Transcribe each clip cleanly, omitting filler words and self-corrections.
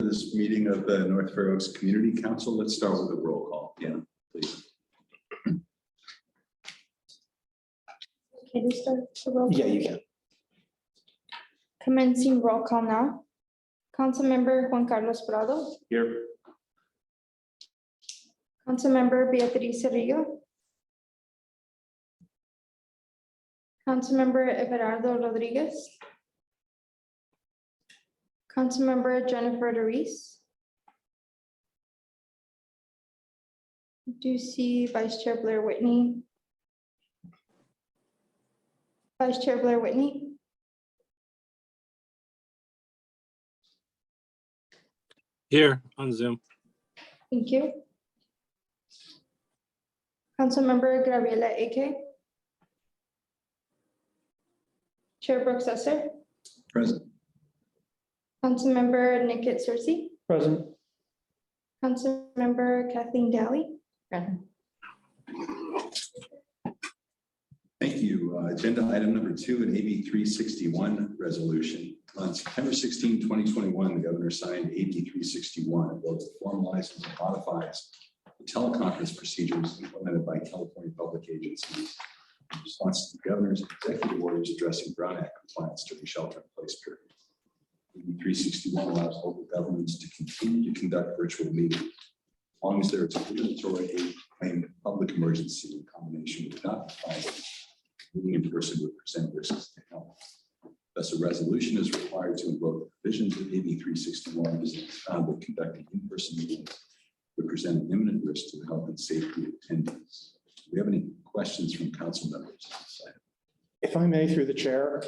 this meeting of the North Fair Oaks Community Council. Let's start with a roll call. Yeah, please. Can you start the roll call? Yeah, you can. Commencing roll call now. Councilmember Juan Carlos Prado, Here. Councilmember Beatriz Cerrillo, Councilmember Everardo Rodriguez, Councilmember Jennifer Ruiz. Do you see Vice Chair Blair Whitney? Vice Chair Blair Whitney? Here on Zoom. Thank you. Councilmember Gabriela Ake. Chair Brooke Sesser. Present. Councilmember Nickit Searcy. Present. Councilmember Kathleen Daly. Present. Thank you. Agenda item number 2, an AB 361 resolution. On September 16, 2021, the governor signed AB 361, a bill that formalizes and modifies the teleconference procedures implemented by California public agencies in response to the governor's executive orders addressing Brown Act compliance during the shelter-in-place period. AB 361 allows local governments to continue to conduct virtual meetings as long as there is a regulatory claimed public emergency in combination with not providing meeting in person would present risks to health. Thus, a resolution is required to invoke the provisions of AB 361 as it is found that conducting in-person meetings would present an imminent risk to the health and safety of attendees. Do we have any questions from council members? If I may, through the chair,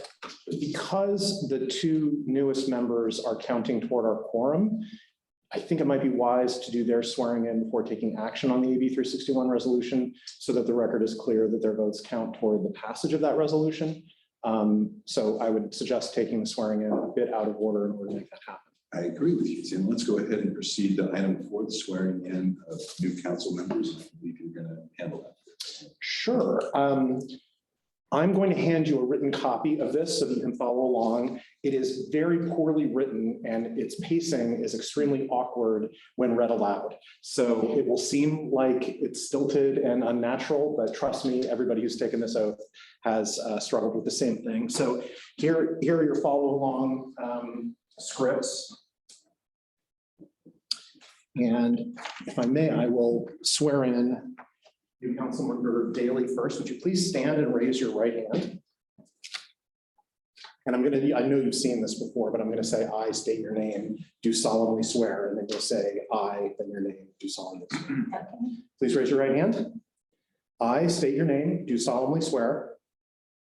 because the two newest members are counting toward our quorum, I think it might be wise to do their swearing in before taking action on the AB 361 resolution so that the record is clear that their votes count toward the passage of that resolution. So I would suggest taking the swearing in a bit out of order in order to make that happen. I agree with you, Tim. Let's go ahead and proceed to item 4, the swearing in of new council members. I believe you're going to handle that. Sure. I'm going to hand you a written copy of this so that you can follow along. It is very poorly written and its pacing is extremely awkward when read aloud. So it will seem like it's stilted and unnatural, but trust me, everybody who's taken this oath has struggled with the same thing. So here are your follow along scripts. And if I may, I will swear in new Councilmember Daly first. Would you please stand and raise your right hand? And I know you've seen this before, but I'm gonna say, I state your name, do solemnly swear, and then you'll say, I, then your name, do solemnly swear. Okay. Please raise your right hand. I state your name, do solemnly swear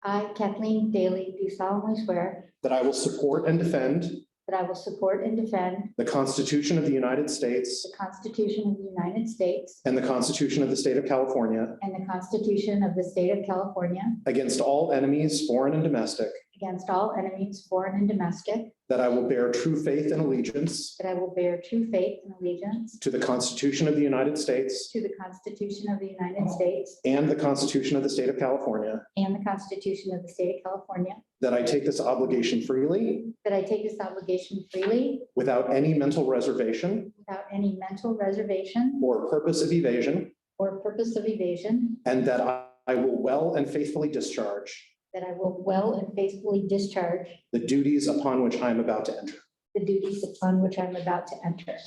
I, Kathleen Daly, do solemnly swear that I will support and defend that I will support and defend the Constitution of the United States the Constitution of the United States and the Constitution of the State of California and the Constitution of the State of California against all enemies, foreign and domestic, against all enemies, foreign and domestic, that I will bear true faith and allegiance that I will bear true faith and allegiance to the Constitution of the United States to the Constitution of the United States and the Constitution of the State of California, and the Constitution of the State of California, that I take this obligation freely that I take this obligation freely without any mental reservation without any mental reservation or purpose of evasion, or purpose of evasion, and that I will well and faithfully discharge that I will well and faithfully discharge the duties upon which I am about to enter. the duties upon which I'm about to enter.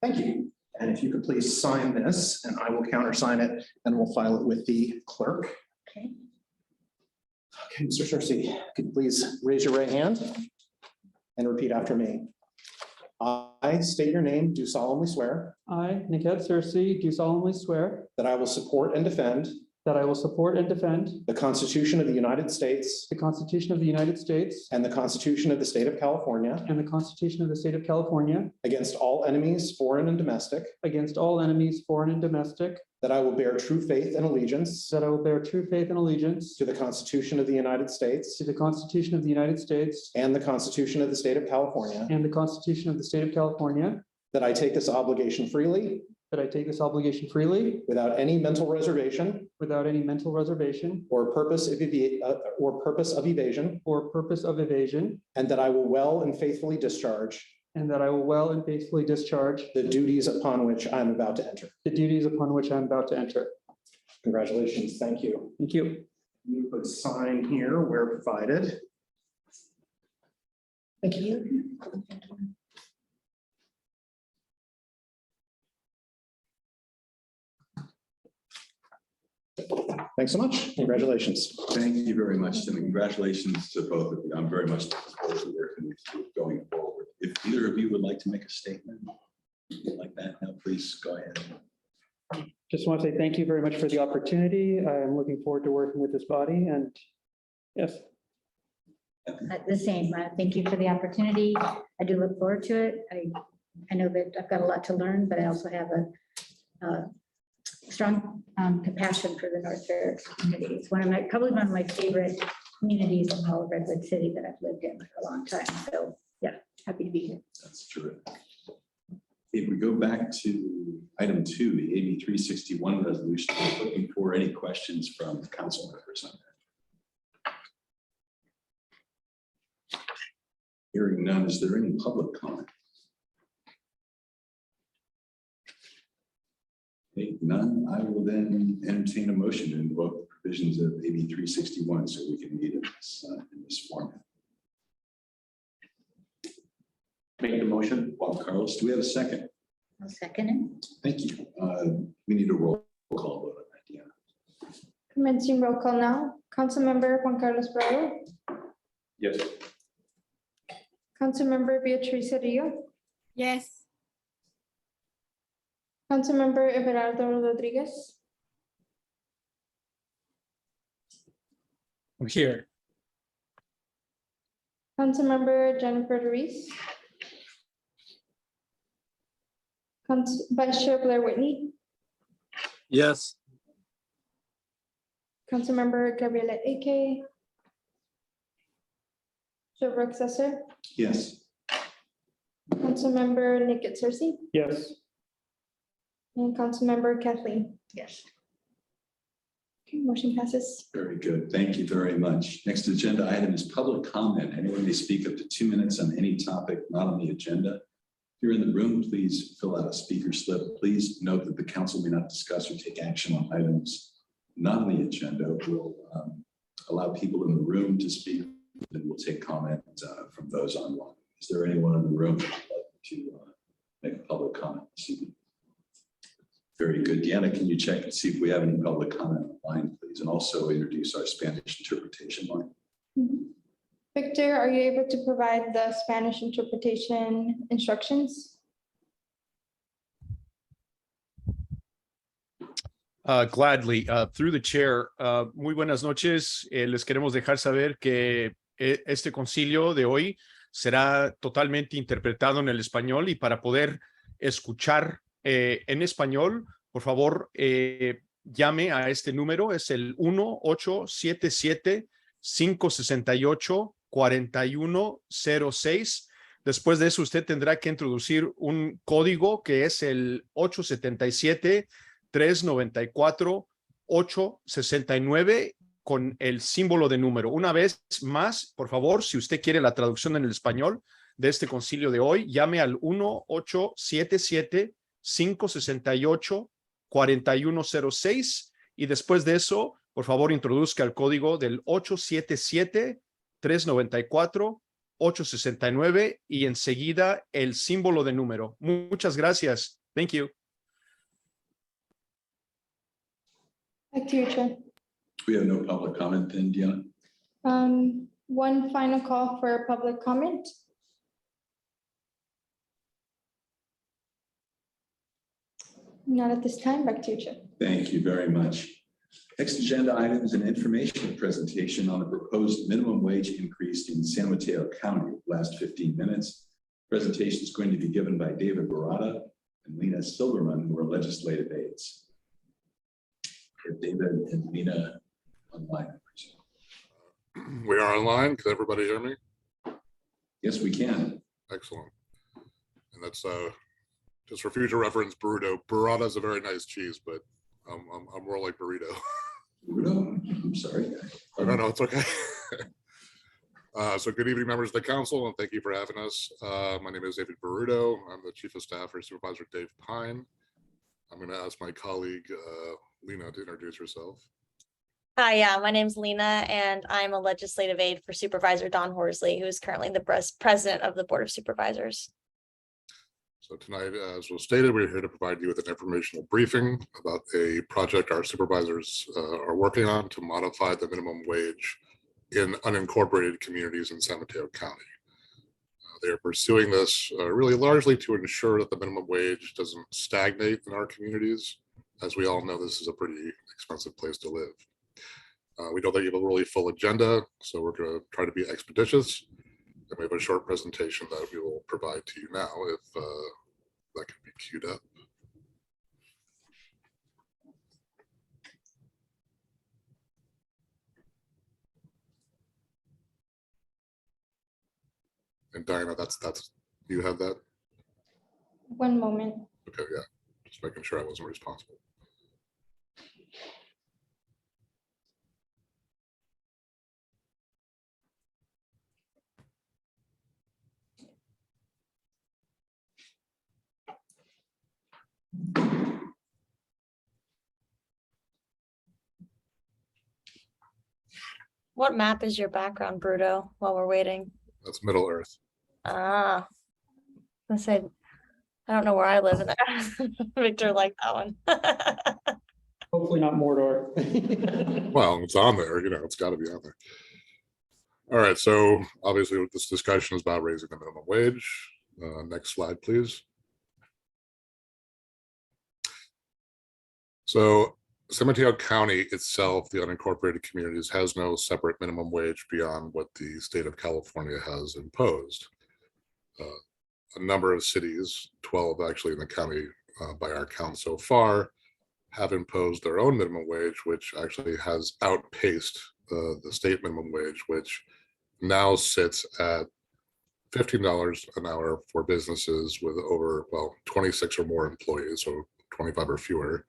Thank you. And if you could please sign this, and I will countersign it, and we'll file it with the clerk. Okay. Okay, Mr. Searcy, could you please raise your right hand and repeat after me? I state your name, do solemnly swear I, Niket Searcy, do solemnly swear that I will support and defend that I will support and defend the Constitution of the United States the Constitution of the United States and the Constitution of the State of California and the Constitution of the State of California against all enemies, foreign and domestic, against all enemies, foreign and domestic, that I will bear true faith and allegiance that I will bear true faith and allegiance to the Constitution of the United States to the Constitution of the United States and the Constitution of the State of California, and the Constitution of the State of California, that I take this obligation freely that I take this obligation freely without any mental reservation without any mental reservation or purpose of evasion, or purpose of evasion, and that I will well and faithfully discharge and that I will well and faithfully discharge the duties upon which I'm about to enter. the duties upon which I'm about to enter. Congratulations. Thank you. Thank you. You could sign here where provided. Thank you. Thanks so much. Congratulations. Thank you very much, Tim, and congratulations to both of you. I'm very much looking forward to working with you going forward. If either of you would like to make a statement like that, now please go ahead. Just want to say thank you very much for the opportunity. I'm looking forward to working with this body and yes, The same. Thank you for the opportunity. I do look forward to it. I know that I've got a lot to learn, but I also have a strong compassion for the North Fair community. It's probably one of my favorite communities in all of Redwood City that I've lived in for a long time. So yeah, happy to be here. That's terrific. If we go back to item 2, the AB 361 resolution, I'm looking for any questions from the council members on that. Hearing none, is there any public comment? Okay, none, I will then entertain a motion to invoke the provisions of AB 361 so we can meet in this format. Make the motion. Juan Carlos, do we have a second? I'll second it. Thank you. We need a roll call vote on that, Deanna. Commencing roll call now. Councilmember Juan Carlos Bravo, Yes. Councilmember Beatriz Rio, Yes. Councilmember Everardo Rodriguez, I'm here. Councilmember Jennifer Ruiz, Vice Chair Blair Whitney, Yes. Councilmember Gabriela Ake, Joe Brooks Sesser, Yes. Councilmember Nick Searcy, yes. and Councilmember Kathleen. Yes. Okay, motion passes. Very good. Thank you very much. Next agenda item is public comment. Anyone may speak up to 2 minutes on any topic not on the agenda. If you're in the room, please fill out a speaker slip. Please note that the council may not discuss or take action on items not on the agenda. We'll allow people in the room to speak, and we'll take comment from those online. Is there anyone in the room who would like to make a public comment this evening? Very good. Deanna, can you check and see if we have any public comment online, please? And also introduce our Spanish interpretation line. Victor, are you able to provide the Spanish interpretation instructions? Gladly, through the chair, muy buenas noches. Les queremos dejar saber que este concilio de hoy será totalmente interpretado en el español y para poder escuchar en español, por favor, llame a este número, es el 1-877-568-4106. Después de eso, usted tendrá que introducir un código que es el 877-394-869 con el símbolo de número. Una vez más, por favor, si usted quiere la traducción en el español de este concilio de hoy, llame al 1-877-568-4106 y después de eso, por favor, introduzca el código del 877-394-869 y enseguida el símbolo de número. Muchas gracias. Thank you. Back to you, Chair. We have no public comment then, Deanna. One final call for public comment. Not at this time. Back to you, Chair. Thank you very much. Next agenda item is an informational presentation on the proposed minimum wage increase in San Mateo County. Last 15 minutes. Presentation is going to be given by David Barada and Lena Silverman, who are legislative aides. David and Lena online. We are online. Can everybody hear me? Yes, we can. Excellent. And that's just for future reference, burrito. Burrata is a very nice cheese, but I'm more like burrito. Burrito? I'm sorry. No, it's okay. So good evening, members of the council, and thank you for having us. My name is David Baruto. I'm the Chief of Staff for Supervisor Dave Pine. I'm going to ask my colleague, Lena, to introduce herself. Hi, yeah, my name's Lena, and I'm a legislative aide for Supervisor Don Horsley, who is currently the president of the Board of Supervisors. So tonight, as was stated, we're here to provide you with an informational briefing about a project our supervisors are working on to modify the minimum wage in unincorporated communities in San Mateo County. They are pursuing this really largely to ensure that the minimum wage doesn't stagnate in our communities. As we all know, this is a pretty expensive place to live. We know that you have a really full agenda, so we're going to try to be expeditious. And we have a short presentation that we will provide to you now, if that can be queued up. And Diana, that's you have that? One moment. Okay, yeah, just making sure I wasn't responsible. What map is your background, Bruto, while we're waiting? That's Middle Earth. Ah, I said, I don't know where I live in there. Victor liked that one. Hopefully not Mordor. Well, it's on there, you know, it's got to be on there. All right, so obviously this discussion is about raising the minimum wage. Next slide, please. So San Mateo County itself, the unincorporated communities, has no separate minimum wage beyond what the state of California has imposed. A number of cities, 12 actually in the county by our count so far, have imposed their own minimum wage, which actually has outpaced the state minimum wage, which now sits at $15 an hour for businesses with over, well, 26 or more employees, so 25 or fewer,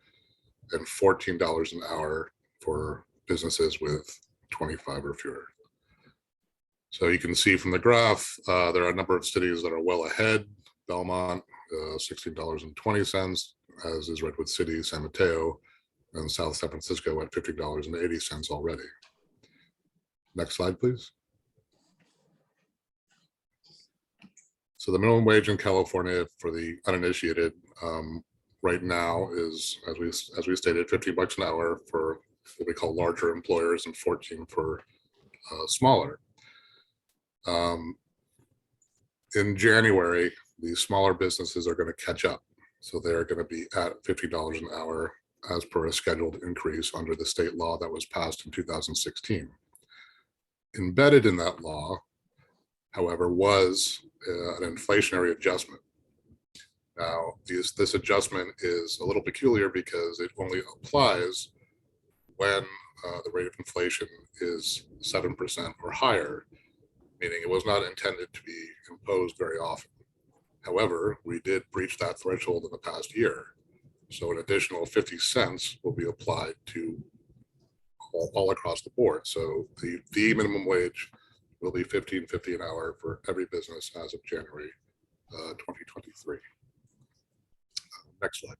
and $14 an hour for businesses with 25 or fewer. So you can see from the graph, there are a number of cities that are well ahead. Belmont, $16.20, as is Redwood City, San Mateo, and South San Francisco at $50.80 already. Next slide, please. So the minimum wage in California for the uninitiated right now is, as we stated, $15 an hour for what we call larger employers and 14 for smaller. In January, the smaller businesses are going to catch up. So they're going to be at $50 an hour as per a scheduled increase under the state law that was passed in 2016. Embedded in that law, however, was an inflationary adjustment. Now, this adjustment is a little peculiar because it only applies when the rate of inflation is 7% or higher, meaning it was not intended to be imposed very often. However, we did breach that threshold in the past year. So an additional 50 cents will be applied to all across the board. So the minimum wage will be $15.50 an hour for every business as of January 2023. Next slide.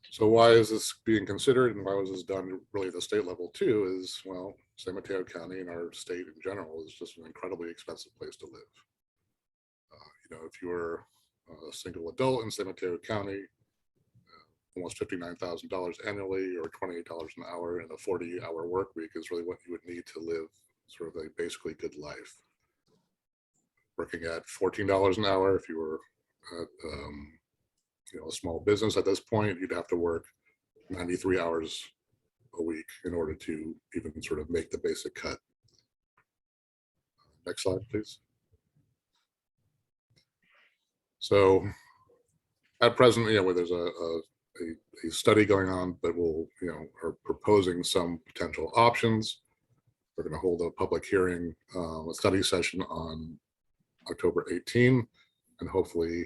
So why is this being considered and why was this done really at the state level too is, well, San Mateo County and our state in general is just an incredibly expensive place to live. You know, if you're a single adult in San Mateo County, almost $59,000 annually or $28 an hour in a 40-hour work week is really what you would need to live sort of a basically good life. Working at $14 an hour, if you were at you know, a small business at this point, you'd have to work 93 hours a week in order to even sort of make the basic cut. Next slide, please. So at present, you know, where there's a study going on, but we'll, you know, are proposing some potential options. We're going to hold a public hearing, a study session on October 18, and hopefully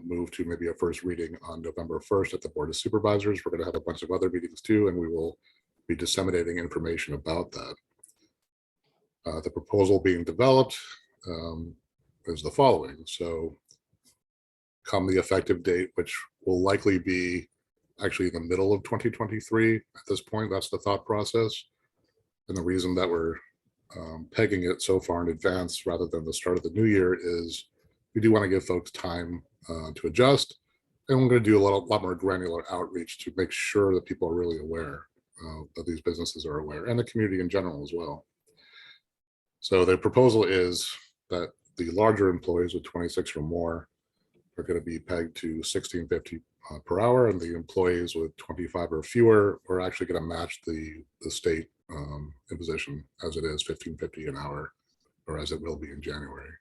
move to maybe a first reading on November 1st at the Board of Supervisors. We're going to have a bunch of other meetings too, and we will be disseminating information about that. The proposal being developed is the following. So come the effective date, which will likely be actually in the middle of 2023 at this point. That's the thought process. And the reason that we're pegging it so far in advance rather than the start of the new year is we do want to give folks time to adjust. And we're going to do a lot more granular outreach to make sure that people are really aware that these businesses are aware, and the community in general as well. So the proposal is that the larger employees with 26 or more are going to be pegged to $16.50 per hour, and the employees with 25 or fewer are actually going to match the state imposition as it is $15.50 an hour, or as it will be in January.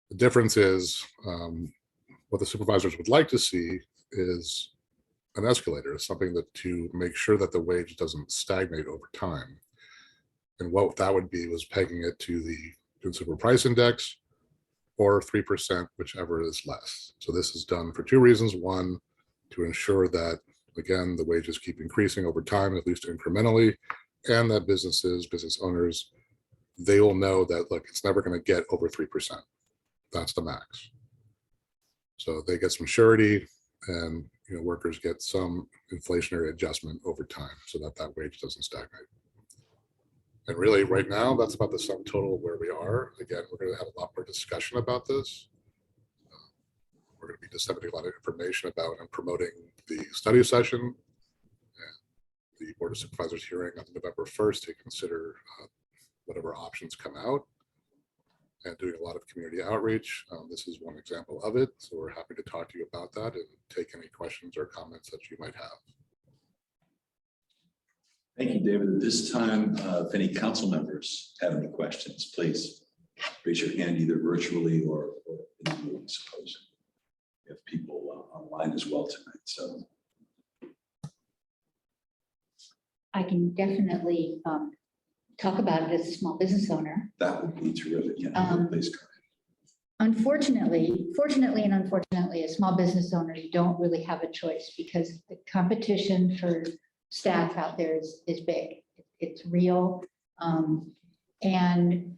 The difference is what the supervisors would like to see is an escalator, something that to make sure that the wage doesn't stagnate over time. And what that would be was pegging it to the consumer price index or 3%, whichever is less. So this is done for two reasons. One, to ensure that, again, the wages keep increasing over time, at least incrementally, and that business owners, they will know that, look, it's never going to get over 3%. That's the max. So they get some surety, and workers get some inflationary adjustment over time so that that wage doesn't stagnate. And really right now, that's about the sum total of where we are. Again, we're going to have a lot more discussion about this. We're going to be disseminating a lot of information about and promoting the study session and the Board of Supervisors hearing on November 1st to consider whatever options come out, and doing a lot of community outreach. This is one example of it. So we're happy to talk to you about that and take any questions or comments that you might have. Thank you, David. At this time, if any council members have any questions, please raise your hand either virtually or in the room, I suppose. We have people online as well tonight. So I can definitely talk about it as a small business owner. that would be terrific. Yeah, please go ahead. Fortunately and unfortunately, as small business owners, you don't really have a choice because the competition for staff out there is big. It's real. And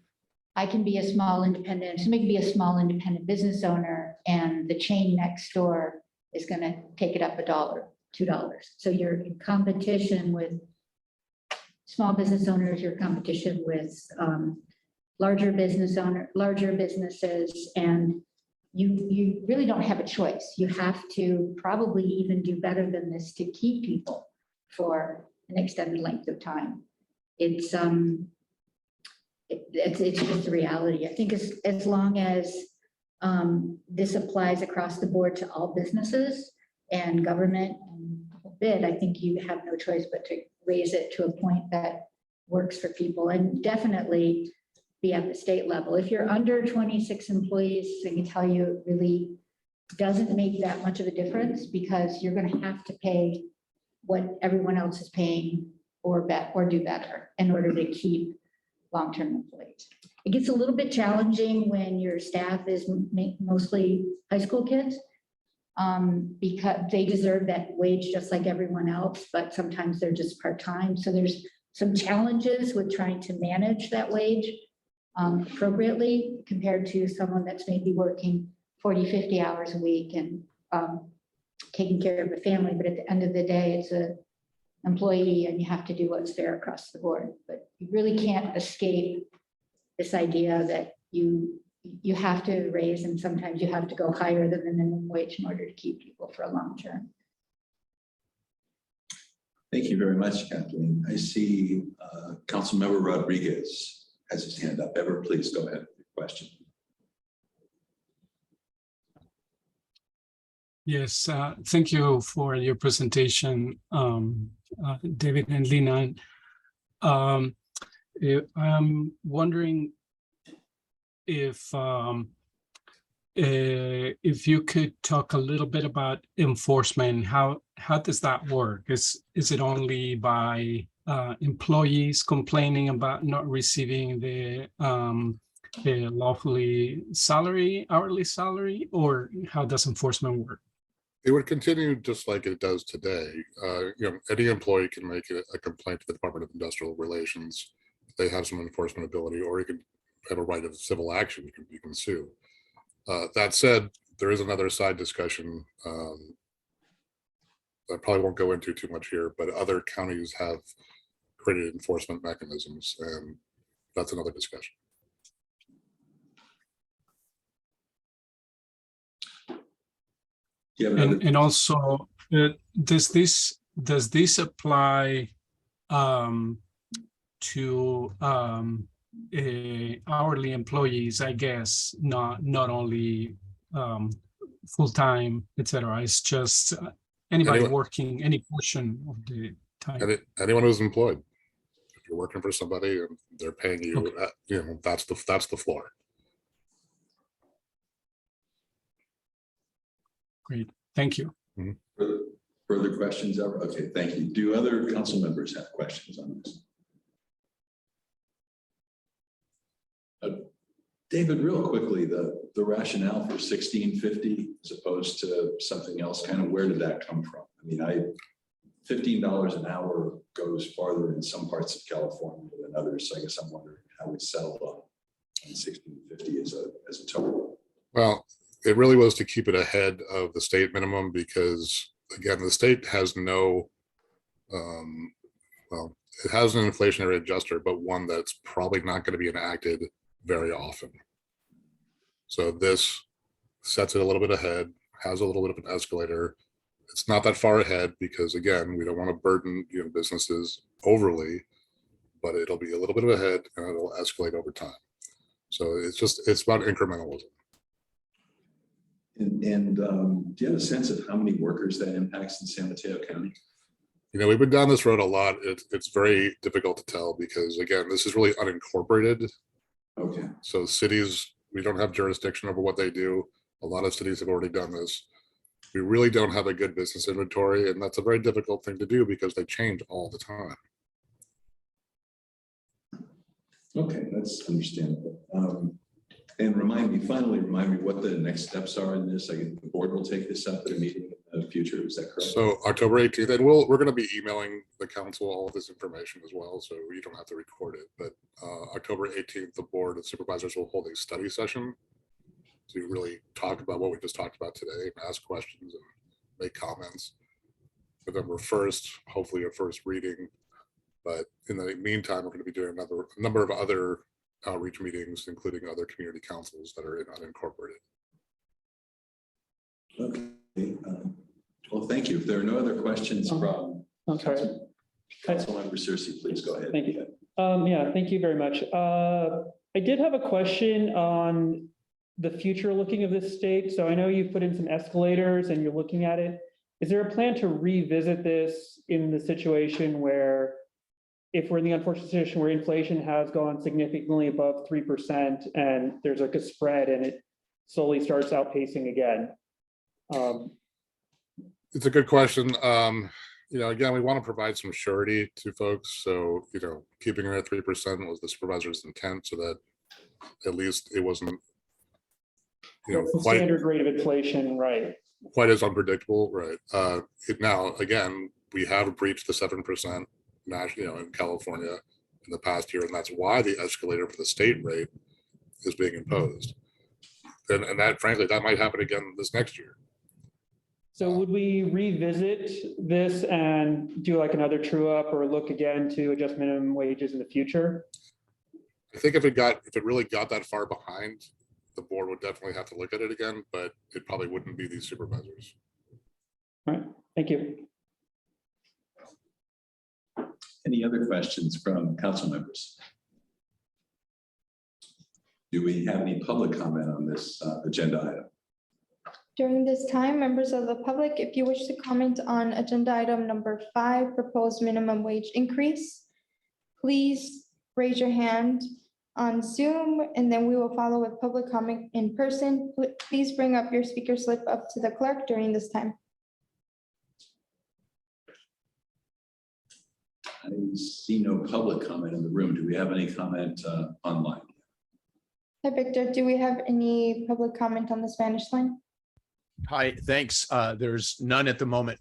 I can be a small independent, somebody can be a small independent business owner, and the chain next door is going to take it up $1, $2. So you're in competition with small business owners, your competition with larger businesses, and you really don't have a choice. You have to probably even do better than this to keep people for an extended length of time. It's just the reality. I think as long as this applies across the board to all businesses and government and a bit, I think you have no choice but to raise it to a point that works for people, and definitely be at the state level. If you're under 26 employees, I can tell you it really doesn't make that much of a difference, because you're going to have to pay what everyone else is paying or do better in order to keep long-term employees. It gets a little bit challenging when your staff is mostly high school kids, because they deserve that wage just like everyone else, but sometimes they're just part-time. So there's some challenges with trying to manage that wage appropriately compared to someone that's maybe working 40, 50 hours a week and taking care of the family. But at the end of the day, it's an employee and you have to do what's fair across the board. But you really can't escape this idea that you have to raise, and sometimes you have to go higher than the minimum wage in order to keep people for a long term. Thank you very much, Kathleen. I see Councilmember Rodriguez has his hand up. Ever, please go ahead with your question. Yes, thank you for your presentation, David and Lina. I'm wondering if you could talk a little bit about enforcement. How does that work? Is it only by employees complaining about not receiving the lawfully hourly salary, or how does enforcement work? It would continue just like it does today. Any employee can make a complaint to the Department of Industrial Relations. They have some enforcement ability, or you can have a right of civil action. You can sue. That said, there is another side discussion. I probably won't go into too much here, but other counties have created enforcement mechanisms, and that's another discussion. Do you have another- And also, does this apply to hourly employees, I guess, not only full-time, etc. It's just anybody Anyone- working any portion of the time. Anyone who's employed, if you're working for somebody and they're paying you, Okay. that's the floor. Great, thank you. Further questions ever? Okay, thank you. Do other council members have questions on this? David, real quickly, the rationale for 1650 as opposed to something else, kind of where did that come from? I mean, $15 an hour goes farther in some parts of California than others. So I guess I'm wondering how we settled on 1650 as a total. Well, it really was to keep it ahead of the state minimum because, again, the state has no, it has an inflationary adjuster, but one that's probably not going to be enacted very often. So this sets it a little bit ahead, has a little bit of an escalator. It's not that far ahead because, again, we don't want to burden businesses overly, but it'll be a little bit of ahead and it'll escalate over time. So it's about incrementalism. And do you have a sense of how many workers that impacts in San Mateo County? We've been down this road a lot. It's very difficult to tell because, again, this is really unincorporated. Okay. So cities, we don't have jurisdiction over what they do. A lot of cities have already done this. We really don't have a good business inventory, and that's a very difficult thing to do because they change all the time. Okay, that's understandable. And finally remind me what the next steps are in this. The board will take this up at a meeting in the future. Is that correct? So October 18th, and we're going to be emailing the council all of this information as well, so you don't have to record it. But October 18th, the board of supervisors will hold a study session to really talk about what we just talked about today, and ask questions and make comments. November 1st, hopefully a first reading. But in the meantime, we're going to be doing a number of other outreach meetings, including other community councils that are unincorporated. Okay. Well, thank you. If there are no other questions from I'm sorry. Councilmember Searcy, please go ahead. Thank you. Yeah, thank you very much. I did have a question on the future looking of this state. So I know you've put in some escalators and you're looking at it. Is there a plan to revisit this in the situation where, if we're in the unfortunate situation where inflation has gone significantly above 3% and there's like a spread and it slowly starts outpacing again? It's a good question. Again, we want to provide some surety to folks. So, keeping it at 3% was the supervisor's intent so that at least it wasn't, Standard rate of inflation, right? quite as unpredictable, right? Now, again, we have breached the 7% national, in California in the past year, and that's why the escalator for the state rate is being imposed. And that, frankly, that might happen again this next year. So would we revisit this and do like another true up or look again to adjust minimum wages in the future? I think if it really got that far behind, the board would definitely have to look at it again, but it probably wouldn't be these supervisors. All right, thank you. Any other questions from council members? Do we have any public comment on this agenda item? During this time, members of the public, if you wish to comment on agenda item number 5, proposed minimum wage increase, please raise your hand on Zoom, and then we will follow with public comment in person. Please bring up your speaker slip up to the clerk during this time. I see no public comment in the room. Do we have any comment online? Hi, Victor, do we have any public comment on the Spanish line? Hi, thanks. There's none at the moment.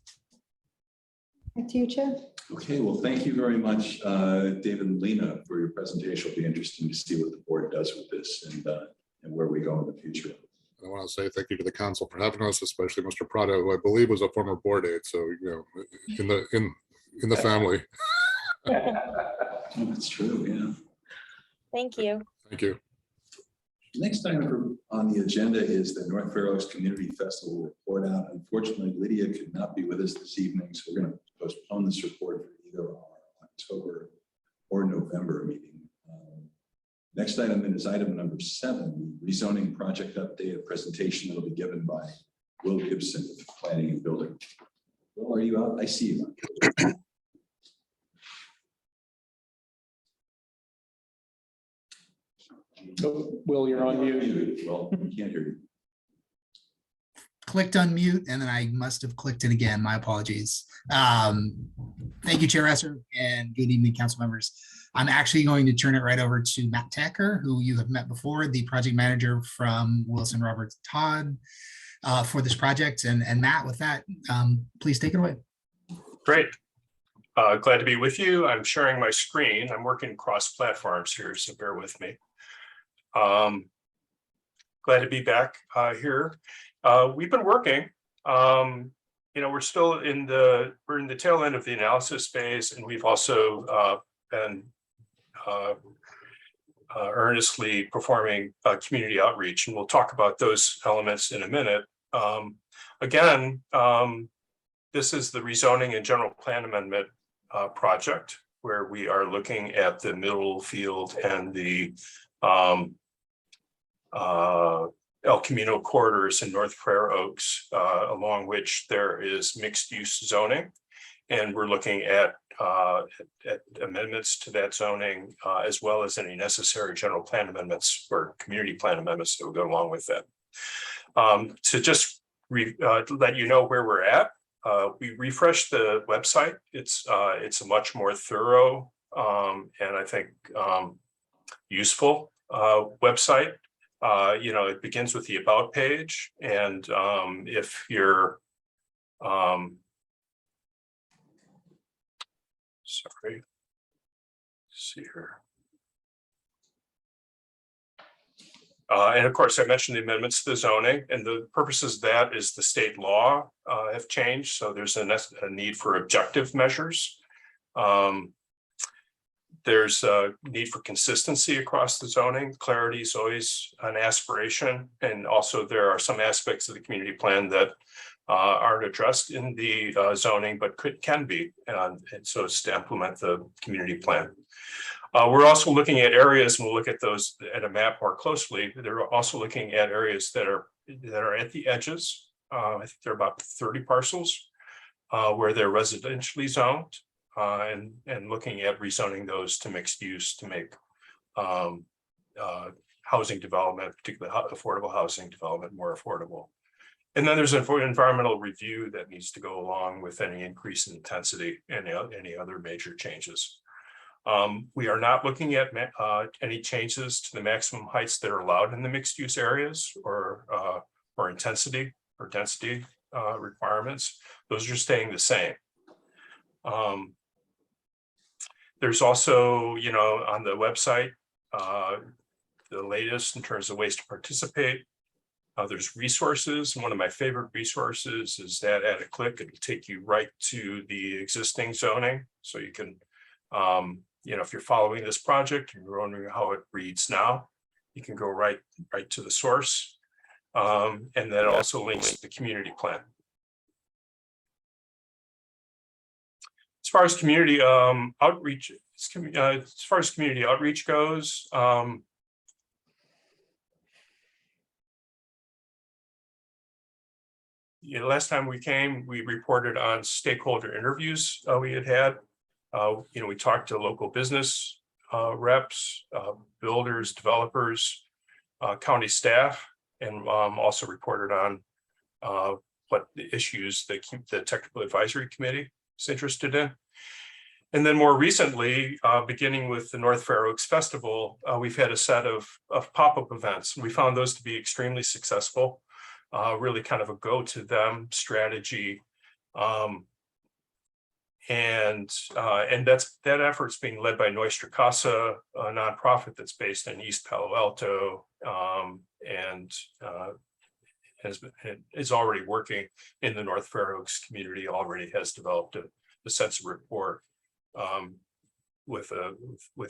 Back to you, Chair. Okay, well, thank you very much, David and Lena, for your presentation. It'll be interesting to see what the board does with this and where we go in the future. I want to say thank you to the council for having us, especially Mr. Prado, who I believe was a former board aide. So, you know, in the family. Oh, that's true, yeah. Thank you. Thank you. Next item on the agenda is the North Fair Oaks Community Festival report out. Unfortunately, Lydia could not be with us this evening, so we're going to postpone this report for either our October or November meeting. Next item is item number 7, rezoning project update. A presentation that will be given by Will Gibson of Planning and Building. Will, are you out? I see you. So, Will, you're on mute. Well, we can't hear you. Clicked unmute and then I must have clicked it again. My apologies. Thank you, Chair Esser, and good evening, council members. I'm actually going to turn it right over to Matt Tacker, who you have met before, the project manager from Wilson Roberts Todd for this project. And Matt, with that, please take it away. Great. Glad to be with you. I'm sharing my screen. I'm working cross platforms here, so bear with me. Glad to be back here. We've been working. You know, we're still in the tail end of the analysis phase, and we've also been earnestly performing community outreach, and we'll talk about those elements in a minute. Again, this is the rezoning and general plan amendment project, where we are looking at the middle field and the El Camino corridors in North Fair Oaks, along which there is mixed use zoning. And we're looking at amendments to that zoning, as well as any necessary general plan amendments or community plan amendments that will go along with that. To just let you know where we're at, we refreshed the website. It's a much more thorough and I think useful website. You know, it begins with the about page, and if you're sorry, see here. And of course, I mentioned the amendments to the zoning, and the purposes of that is the state law have changed. So there's a need for objective measures. There's a need for consistency across the zoning. Clarity is always an aspiration. And also there are some aspects of the community plan that aren't addressed in the zoning, but can be. And so it's to implement the community plan. We're also looking at areas, and we'll look at those at a map more closely. They're also looking at areas that are at the edges. I think there are about 30 parcels where they're residentially zoned, and looking at rezoning those to mixed use to make housing development, particularly affordable housing development, more affordable. And then there's an environmental review that needs to go along with any increase in intensity and any other major changes. We are not looking at any changes to the maximum heights that are allowed in the mixed use areas or intensity or density requirements. Those are staying the same. There's also, you know, on the website, the latest in terms of ways to participate. There's resources. One of my favorite resources is that at a click, it'll take you right to the existing zoning. So you can, you know, if you're following this project and you're wondering how it reads now, you can go right to the source. And that also links to the community plan. As far as community outreach, goes, you know, last time we came, we reported on stakeholder interviews we had. You know, we talked to local business reps, builders, developers, county staff, and also reported on what the issues that the technical advisory committee is interested in. And then more recently, beginning with the North Fair Oaks Festival, we've had a set of pop-up events. We found those to be extremely successful. really kind of a go-to-them strategy. And that effort's being led by Nuestra Casa, a nonprofit that's based in East Palo Alto, and is already working in the North Fair Oaks community, already has developed a sense of rapport with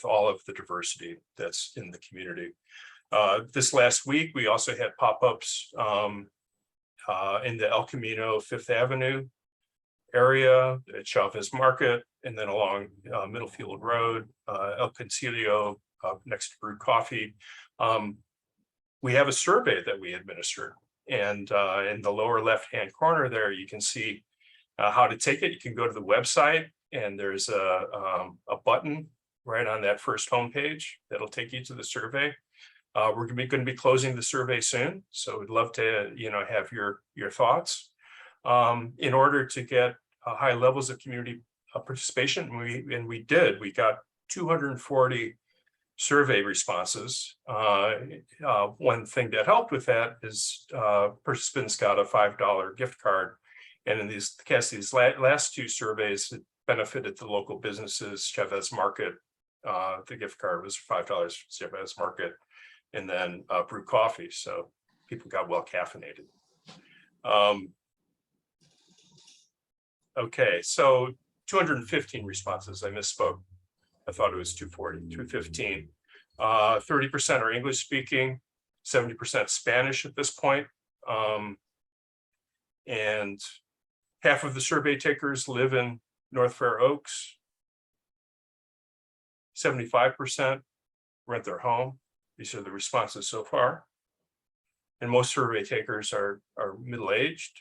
all of the diversity that's in the community. This last week, we also had pop-ups in the El Camino Fifth Avenue area at Chavez Market, and then along Middlefield Road, El Concilio next to Brew Coffee. We have a survey that we administer, and in the lower left-hand corner there, you can see how to take it. You can go to the website, and there's a button right on that first homepage that'll take you to the survey. We're going to be closing the survey soon, so we'd love to have your thoughts. In order to get high levels of community participation, we got 240 survey responses. One thing that helped with that is participants got a $5 gift card, and in these last two surveys, it benefited the local businesses. Chavez Market, the gift card was $5 Chavez Market, and then Brew Coffee, so people got well caffeinated. Okay, so 215 responses. I misspoke. I thought it was 240, 215. 30% are English speaking, 70% Spanish at this point. And half of the survey takers live in North Fair Oaks. 75% rent their home. These are the responses so far. And most survey takers are middle-aged.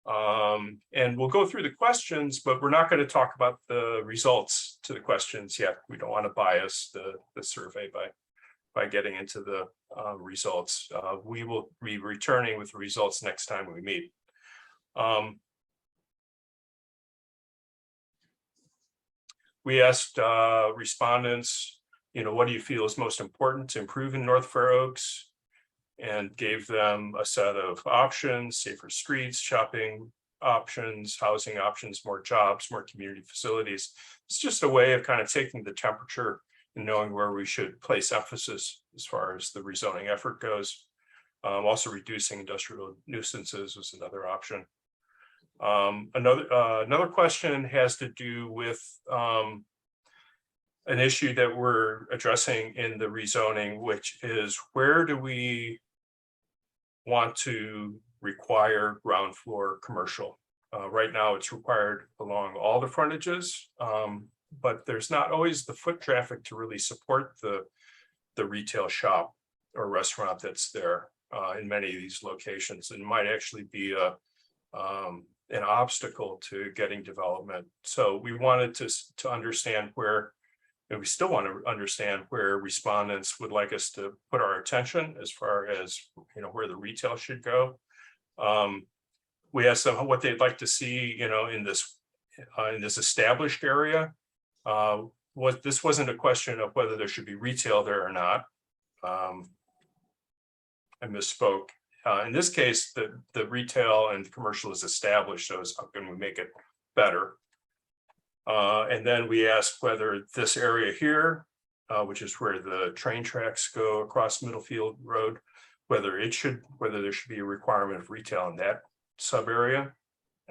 And we'll go through the questions, but we're not going to talk about the results to the questions yet. We don't want to bias the survey by getting into the results. We will be returning with the results next time we meet. We asked respondents, what do you feel is most important to improve in North Fair Oaks? And gave them a set of options: safer streets, shopping options, housing options, more jobs, more community facilities. It's just a way of kind of taking the temperature and knowing where we should place emphasis as far as the rezoning effort goes. Also reducing industrial nuisances was another option. Another question has to do with an issue that we're addressing in the rezoning, which is where do we want to require ground floor commercial? Right now it's required along all the frontages, but there's not always the foot traffic to really support the retail shop or restaurant that's there in many of these locations, and might actually be an obstacle to getting development. So we wanted to understand where, and we still want to understand where respondents would like us to put our attention as far as where the retail should go. We asked them what they'd like to see, in this established area. This wasn't a question of whether there should be retail there or not. I misspoke. In this case, the retail and the commercial is established, so how can we make it better? And then we asked whether this area here, which is where the train tracks go across Middlefield Road, whether there should be a requirement of retail in that sub area.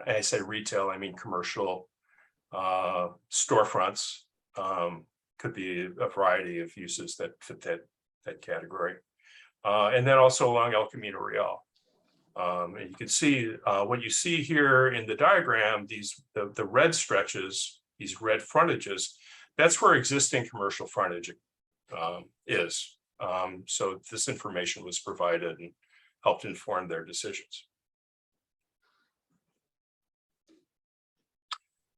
And I say retail, I mean commercial storefronts. Could be a variety of uses that fit that category. And then also along El Camino Real. And you can see what you see here in the diagram, the red stretches, these red frontages, that's where existing commercial frontage is. So this information was provided and helped inform their decisions.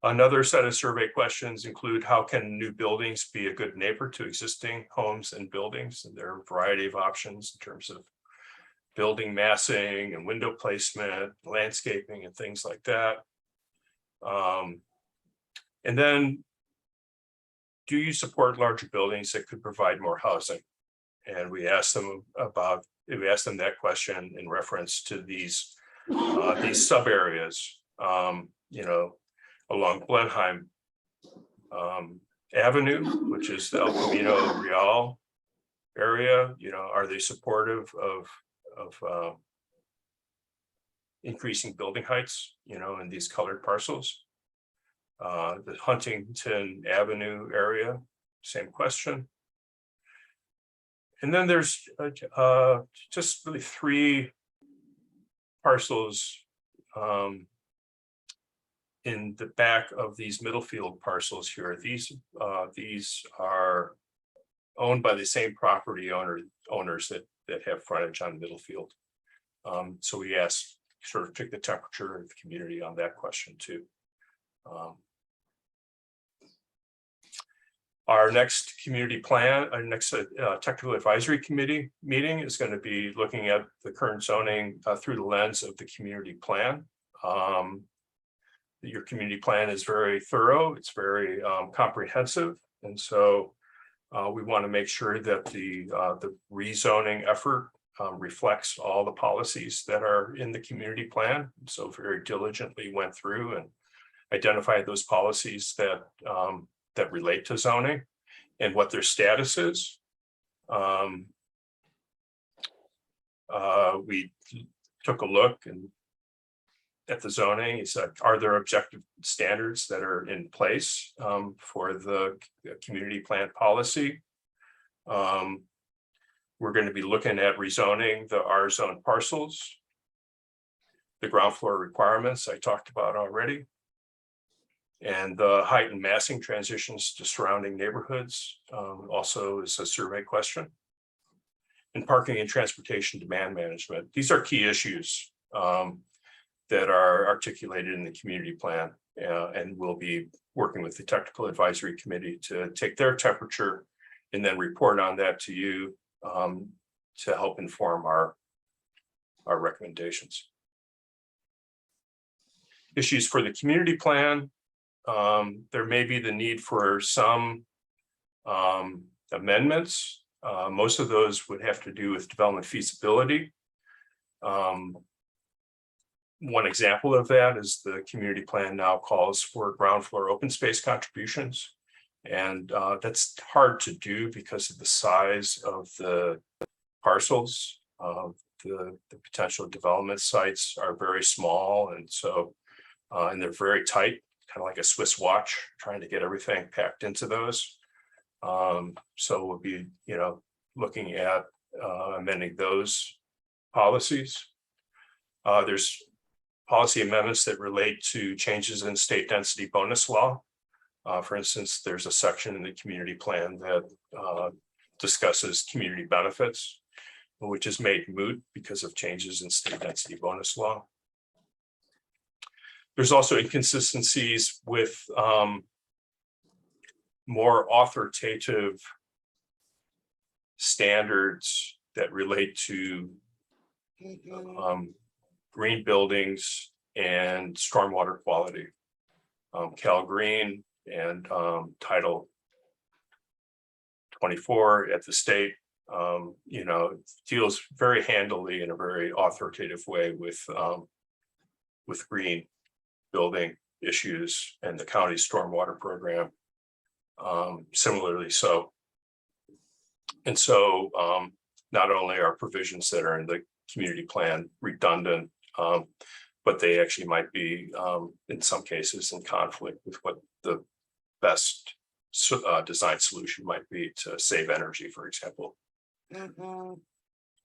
Another set of survey questions include how can new buildings be a good neighbor to existing homes and buildings? And there are a variety of options in terms of building massing and window placement, landscaping and things like that. And then, do you support larger buildings that could provide more housing? And we asked them that question in reference to these sub areas, along Blenheim Avenue, which is the El Camino Real area. Are they supportive of increasing building heights, in these colored parcels? The Huntington Avenue area, same question. And then there's just really 3 parcels in the back of these Middlefield parcels here. These are owned by the same property owners that have frontage on Middlefield. So we asked, sort of took the temperature of the community on that question too. Our next community plan, our next technical advisory committee meeting is going to be looking at the current zoning through the lens of the community plan. Your community plan is very thorough, it's very comprehensive, and so we want to make sure that the rezoning effort reflects all the policies that are in the community plan. So very diligently went through and identified those policies that relate to zoning and what their status is. We took a look at the zoning. He said, are there objective standards that are in place for the community plan policy? We're going to be looking at rezoning the R zone parcels. The ground floor requirements I talked about already. And the height and massing transitions to surrounding neighborhoods also is a survey question. And parking and transportation demand management. These are key issues that are articulated in the community plan, and we'll be working with the technical advisory committee to take their temperature and then report on that to you to help inform our recommendations. Issues for the community plan. There may be the need for some amendments. Most of those would have to do with development feasibility. One example of that is the community plan now calls for ground floor open space contributions. And that's hard to do because of the size of the parcels. The potential development sites are very small, and so and they're very tight, kind of like a Swiss watch, trying to get everything packed into those. So we'll be, looking at amending those policies. There's policy amendments that relate to changes in state density bonus law. For instance, there's a section in the community plan that discusses community benefits, which is made moot because of changes in state density bonus law. There's also inconsistencies with more authoritative standards that relate to green buildings and stormwater quality. Cal Green and Title 24 at the state, deals very handily in a very authoritative way with green building issues and the county's stormwater program. Similarly so. And so not only are provisions that are in the community plan redundant, but they actually might be, in some cases, in conflict with what the best design solution might be to save energy, for example.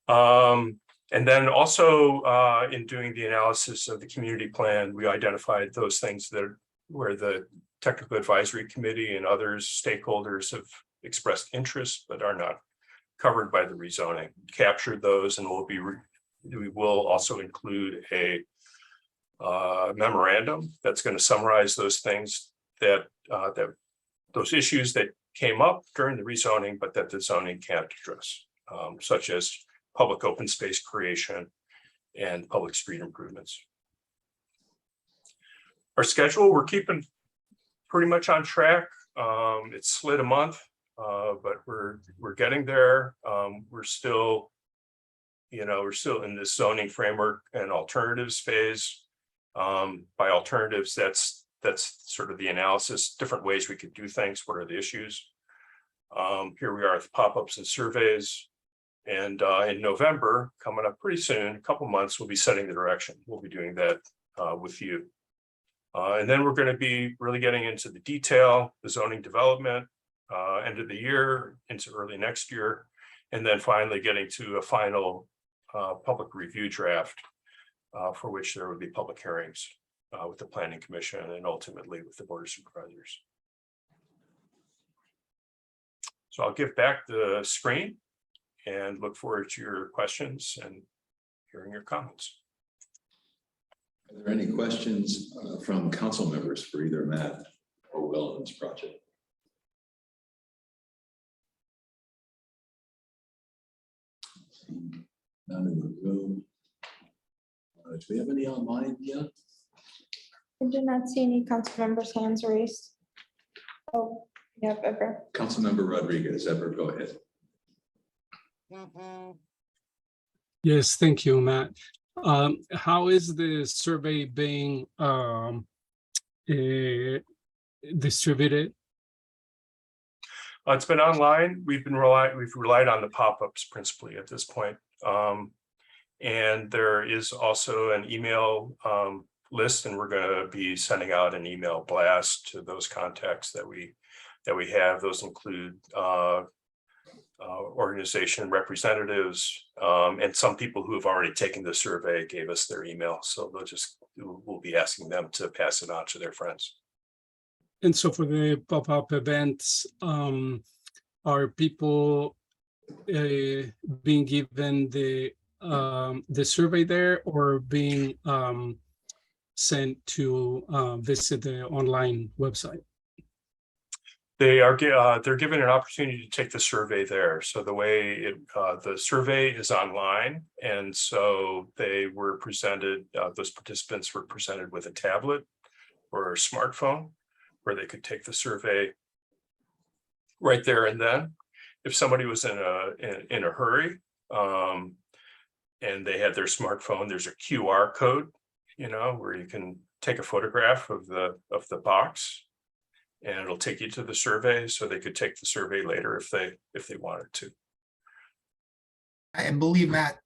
And then also in doing the analysis of the community plan, we identified those things where the technical advisory committee and others stakeholders have expressed interest but are not covered by the rezoning. Captured those, and we will also include a memorandum that's going to summarize those things that those issues that came up during the rezoning, but that the zoning can't address, such as public open space creation and public street improvements. Our schedule, we're keeping pretty much on track. It's split a month. but we're getting there. We're still, we're still in this zoning framework and alternatives phase. By alternatives, that's sort of the analysis, different ways we could do things. What are the issues? Here we are with pop-ups and surveys. And in November, coming up pretty soon, a couple months, we'll be setting the direction. We'll be doing that with you. And then we're going to be really getting into the detail, the zoning development, end of the year into early next year, and then finally getting to a final public review draft for which there would be public hearings with the Planning Commission and ultimately with the Board of Supervisors. So I'll give back the screen and look forward to your questions and hearing your comments. Are there any questions from council members for either Matt or Will on this project? None in the room. Do we have any online yet? I do not see any council members' hands raised. Oh, we have Ever. Councilmember Rodriguez, Ever, go ahead. Yes, thank you, Matt. How is the survey being distributed? It's been online. We've relied on the pop-ups principally at this point. And there is also an email list, and we're going to be sending out an email blast to those contacts that we have. Those include organization representatives, and some people who have already taken the survey gave us their email. So we'll be asking them to pass it on to their friends. And so for the pop-up events, are people being given the survey there or being sent to visit the online website? They're given an opportunity to take the survey there. So the way the survey is online, and so they were presented, those participants were presented with a tablet or a smartphone where they could take the survey right there and then. If somebody was in a hurry and they had their smartphone, there's a QR code, where you can take a photograph of the box, and it'll take you to the survey, so they could take the survey later if they wanted to. I believe, Matt,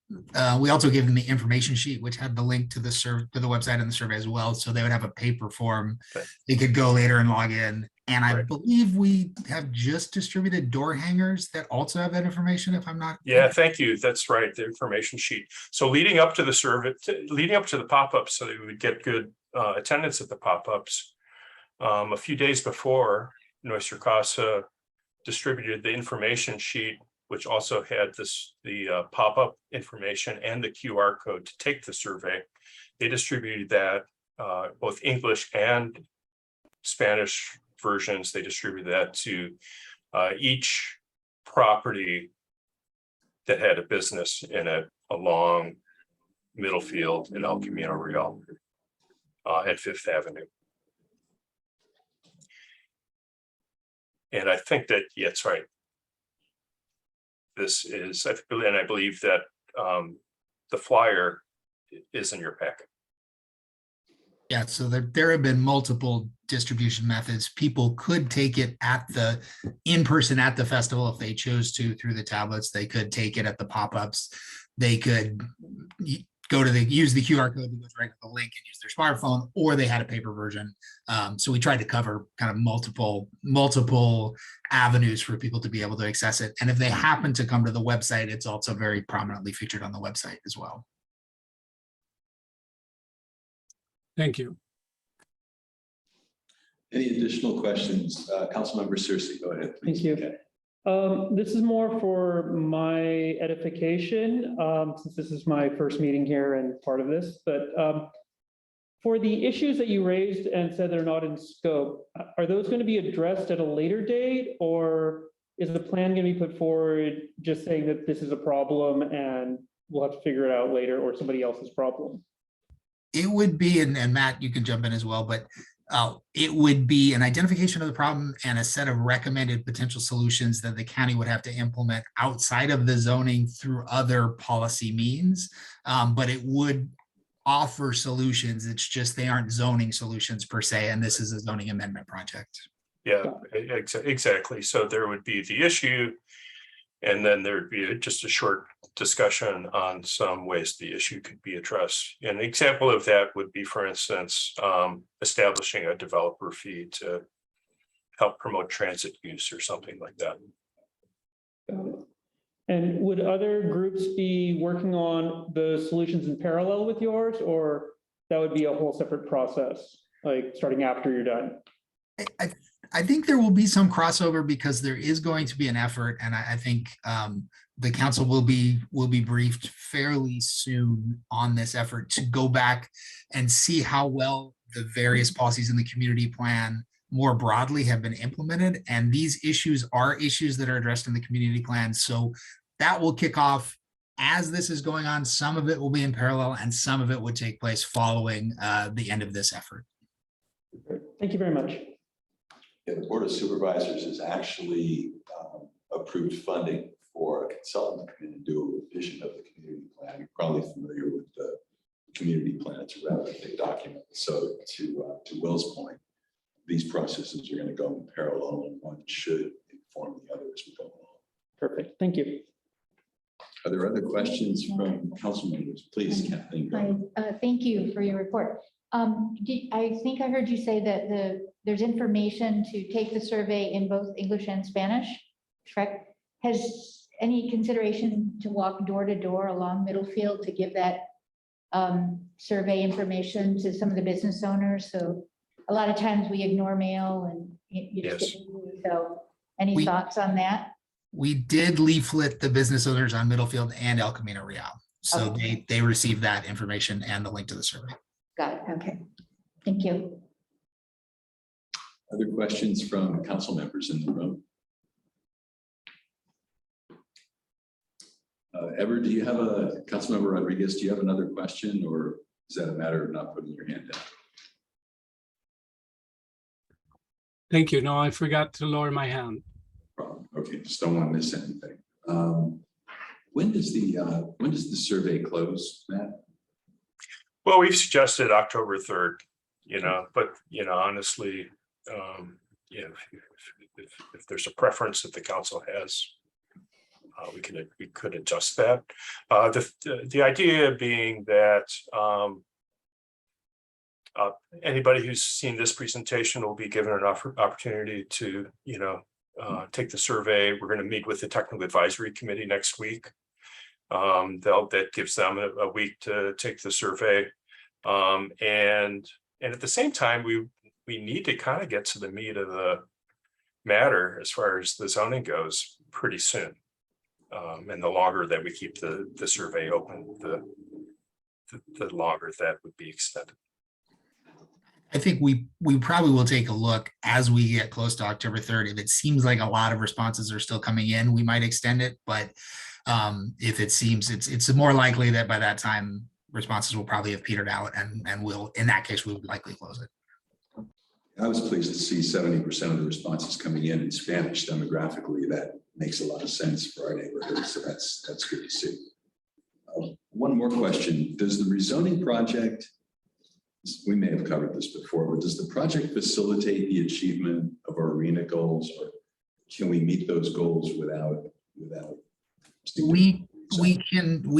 we also gave them the information sheet, which had the link to the website and the survey as well. So they would have a paper form. Okay. They could go later and log in. And I Right. believe we have just distributed door hangers that also have that information, if I'm not. Yeah, thank you. That's right, the information sheet. So leading up to the survey, leading up to the pop-ups, so that we would get good attendance at the pop-ups. A few days before, Nuestra Casa distributed the information sheet, which also had the pop-up information and the QR code to take the survey. They distributed that, both English and Spanish versions. They distributed that to each property that had a business in it along Middlefield and El Camino Real at Fifth Avenue. And I think that, yeah, that's right. This is, and I believe that the flyer is in your packet. Yeah, so there have been multiple distribution methods. People could take it in person at the festival if they chose to through the tablets. They could take it at the pop-ups. They could use the QR code that goes right to the link and use their smartphone, or they had a paper version. So we tried to cover kind of multiple avenues for people to be able to access it. And if they happen to come to the website, it's also very prominently featured on the website as well. Thank you. Any additional questions? Councilmember Searcy, go ahead. Thank you. This is more for my edification, since this is my first meeting here and part of this, but for the issues that you raised and said they're not in scope, are those going to be addressed at a later date, or is the plan going to be put forward just saying that this is a problem and we'll have to figure it out later, or somebody else's problem? It would be, and Matt, you can jump in as well, but It would be an identification of the problem and a set of recommended potential solutions that the county would have to implement outside of the zoning through other policy means. But it would offer solutions. It's just they aren't zoning solutions per se, and this is a zoning amendment project. Yeah, exactly. So there would be the issue, and then there'd be just a short discussion on some ways the issue could be addressed. An example of that would be, for instance, establishing a developer fee to help promote transit use or something like that. And would other groups be working on the solutions in parallel with yours, or that would be a whole separate process, like starting after you're done? I think there will be some crossover because there is going to be an effort, and I think the council will be briefed fairly soon on this effort to go back and see how well the various policies in the community plan more broadly have been implemented. And these issues are issues that are addressed in the community plan. So that will kick off as this is going on. Some of it will be in parallel and some of it would take place following the end of this effort. Thank you very much. Yeah, the Board of Supervisors has actually approved funding for a consultant to come in and do a revision of the community plan. You're probably familiar with the community plan. It's a rather big document. So to Will's point, these processes are going to go in parallel, and one should inform the other as we go along. Perfect. Thank you. Are there other questions from council members? Please, Kathleen. Thank you for your report. I think I heard you say that there's information to take the survey in both English and Spanish, correct? Has any consideration to walk door to door along Middlefield to give that survey information to some of the business owners? So a lot of times we ignore mail and you just get, so any thoughts on that? We did leaflet the business owners on Middlefield and El Camino Real. So they received that information and the link to the survey. Got it. Okay. Thank you. Other questions from council members in the room? Ever, do you have Councilmember Rodriguez, do you have another question, or is that a matter of not putting your hand down? Thank you. No, I forgot to lower my hand. Okay, just don't want to miss anything. When does the survey close, Matt? Well, we've suggested October 3rd, but honestly, if there's a preference that the council has, we could adjust that. The idea being that anybody who's seen this presentation will be given an opportunity to, take the survey. We're going to meet with the technical advisory committee next week. That gives them a week to take the survey. And at the same time, we need to kind of get to the meat of the matter as far as the zoning goes pretty soon. And the longer that we keep the survey open, the longer that would be extended. I think we probably will take a look as we get close to October 3rd. If it seems like a lot of responses are still coming in, we might extend it. But if it seems it's more likely that by that time responses will probably have petered out, and we'll, in that case, we would likely close it. I was pleased to see 70% of the responses coming in Spanish. Demographically, that makes a lot of sense for our neighborhood. So that's good to see. One more question. Does the rezoning project, we may have covered this before, but does the project facilitate the achievement of our arena goals, or can we meet those goals without? We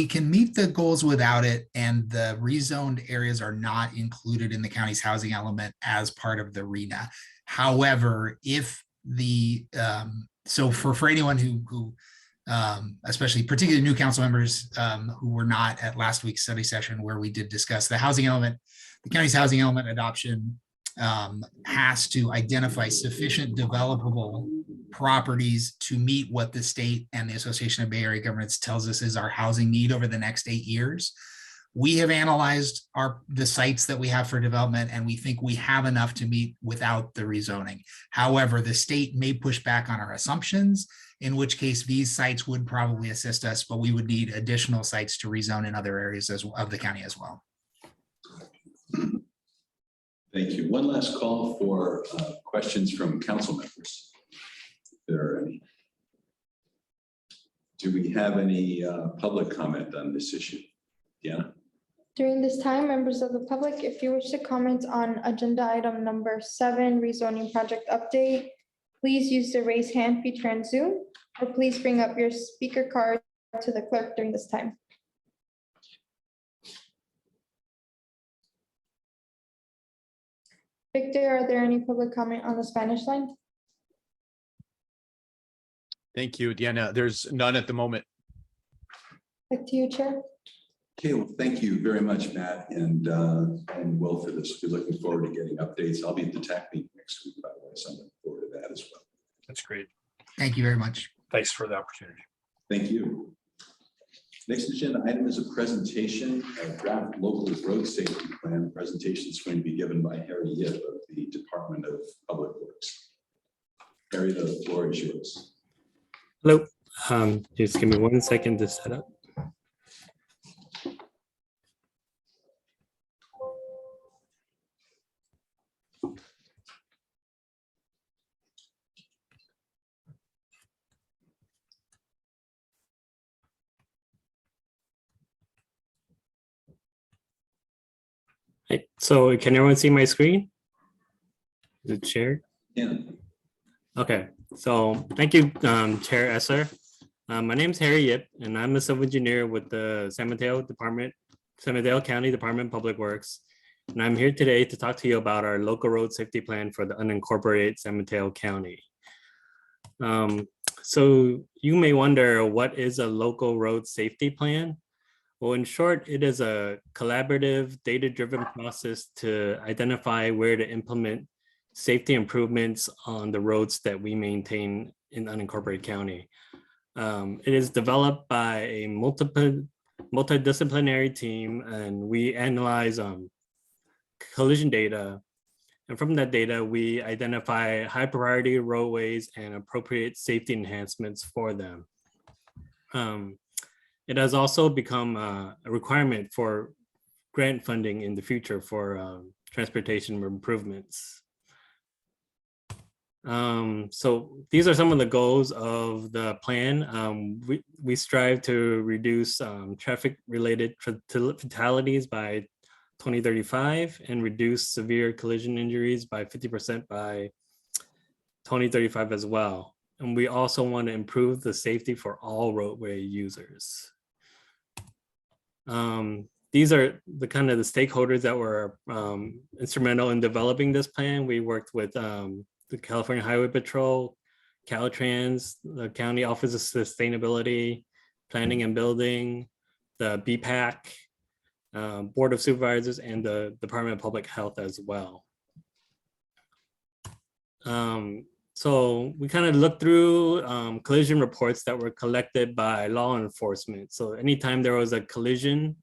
can meet the goals without it, and the rezoned areas are not included in the county's housing element as part of the RENA. However, if the so for anyone who especially particularly new council members who were not at last week's study session where we did discuss the housing element, the county's housing element adoption has to identify sufficient developable properties to meet what the state and the Association of Bay Area Governments tells us is our housing need over the next 8 years. We have analyzed the sites that we have for development, and we think we have enough to meet without the rezoning. However, the state may push back on our assumptions, in which case these sites would probably assist us, but we would need additional sites to rezone in other areas of the county as well. Thank you. One last call for questions from council members. If there are any. Do we have any public comment on this issue? Deanna? During this time, members of the public, if you wish to comment on agenda item number 7, rezoning project update, please use the raise hand feature on Zoom, or please bring up your speaker card to the clerk during this time. Victor, are there any public comment on the Spanish line? Thank you, Diana. There's none at the moment. Back to you, Chair. Okay, well, thank you very much, Matt and Will, for this. We're looking forward to getting updates. I'll be at the TAC meeting next week, by the way, so I'm looking forward to that as well. That's great. Thank you very much. Thanks for the opportunity. Thank you. Next agenda item is a presentation of draft local road safety plan. Presentation is going to be given by Harry Yip of the Department of Public Works. Harry, the floor is yours. Hello, just give me 1 second to set up. Right, so can everyone see my screen? Is it shared? Yeah. Okay, so thank you, Chair Esser. My name is Harry Yip, and I'm a civil engineer with the San Mateo County Department of Public Works. And I'm here today to talk to you about our local road safety plan for the unincorporated San Mateo County. So you may wonder, what is a local road safety plan? Well, in short, it is a collaborative, data-driven process to identify where to implement safety improvements on the roads that we maintain in unincorporated county. It is developed by a multidisciplinary team, and we analyze collision data. And from that data, we identify high priority roadways and appropriate safety enhancements for them. It has also become a requirement for grant funding in the future for transportation improvements. So these are some of the goals of the plan. We strive to reduce traffic-related fatalities by 2035 and reduce severe collision injuries by 50% by 2035 as well. And we also want to improve the safety for all roadway users. These are the kind of the stakeholders that were instrumental in developing this plan. We worked with the California Highway Patrol, Caltrans, the County Office of Sustainability, Planning and Building, the BPAC, Board of Supervisors, and the Department of Public Health as well. So we kind of looked through collision reports that were collected by law enforcement. So anytime there was a collision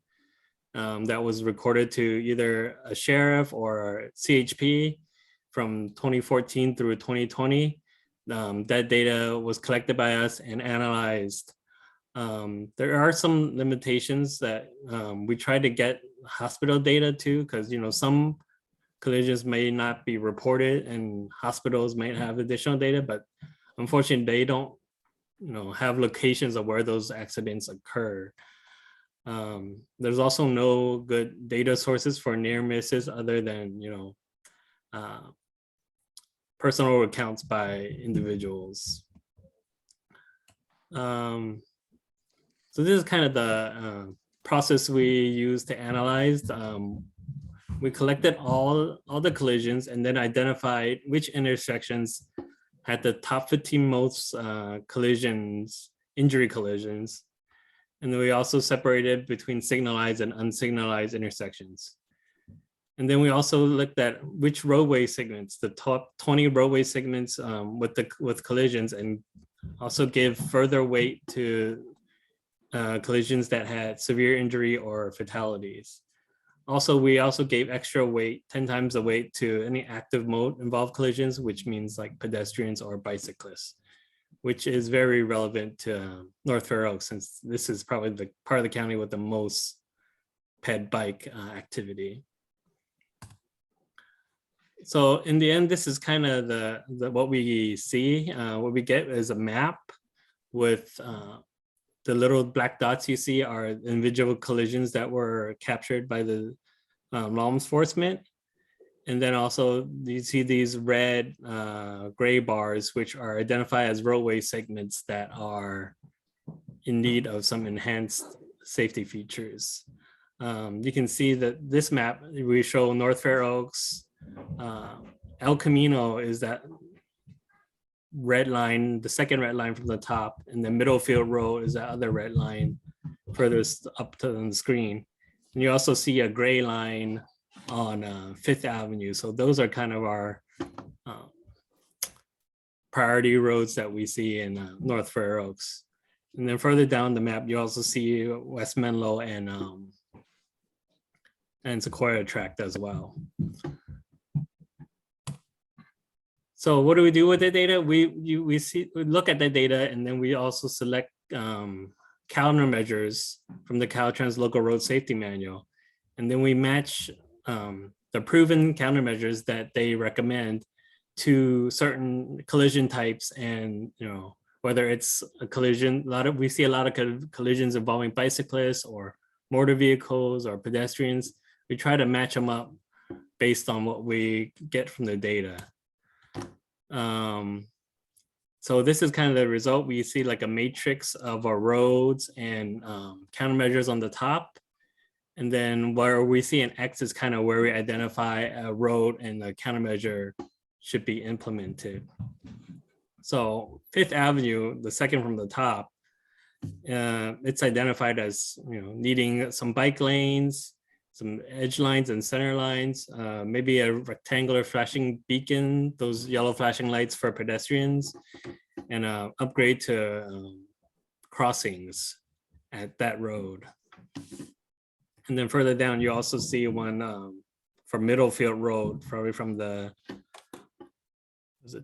that was recorded to either a sheriff or CHP from 2014 through 2020, that data was collected by us and analyzed. There are some limitations that we tried to get hospital data too, because some collisions may not be reported and hospitals might have additional data, but unfortunately they don't have locations of where those accidents occur. There's also no good data sources for near misses other than personal accounts by individuals. So this is kind of the process we use to analyze. We collected all the collisions and then identified which intersections had the top 15 most injury collisions. And then we also separated between signalized and unsignalized intersections. And then we also looked at which roadway segments, the top 20 roadway segments with collisions, and also give further weight to collisions that had severe injury or fatalities. Also, we also gave extra weight, 10 times the weight, to any active mode involved collisions, which means like pedestrians or bicyclists, which is very relevant to North Fair Oaks, since this is probably the part of the county with the most ped bike activity. So in the end, this is kind of the what we see. What we get is a map with the little black dots you see are individual collisions that were captured by the law enforcement. And then also you see these red gray bars, which are identified as roadway segments that are in need of some enhanced safety features. You can see that this map, we show North Fair Oaks, El Camino is that red line, the second red line from the top, and then Middlefield Road is that other red line furthest up to the screen. And you also see a gray line on Fifth Avenue. So those are kind of our priority roads that we see in North Fair Oaks. And then further down the map, you also see West Menlo and Sequoia Tract as well. So what do we do with the data? We look at the data, and then we also select countermeasures from the Caltrans Local Road Safety Manual. And then we match the proven countermeasures that they recommend to certain collision types, and whether it's a collision, we see a lot of collisions involving bicyclists or motor vehicles or pedestrians. We try to match them up based on what we get from the data. So this is kind of the result. We see like a matrix of our roads and countermeasures on the top. And then where we see an X is kind of where we identify a road and the countermeasure should be implemented. So Fifth Avenue, the second from the top, it's identified as needing some bike lanes, some edge lines and center lines, maybe a rectangular flashing beacon, those yellow flashing lights for pedestrians, and upgrade to crossings at that road. And then further down, you also see one for Middlefield Road, probably from the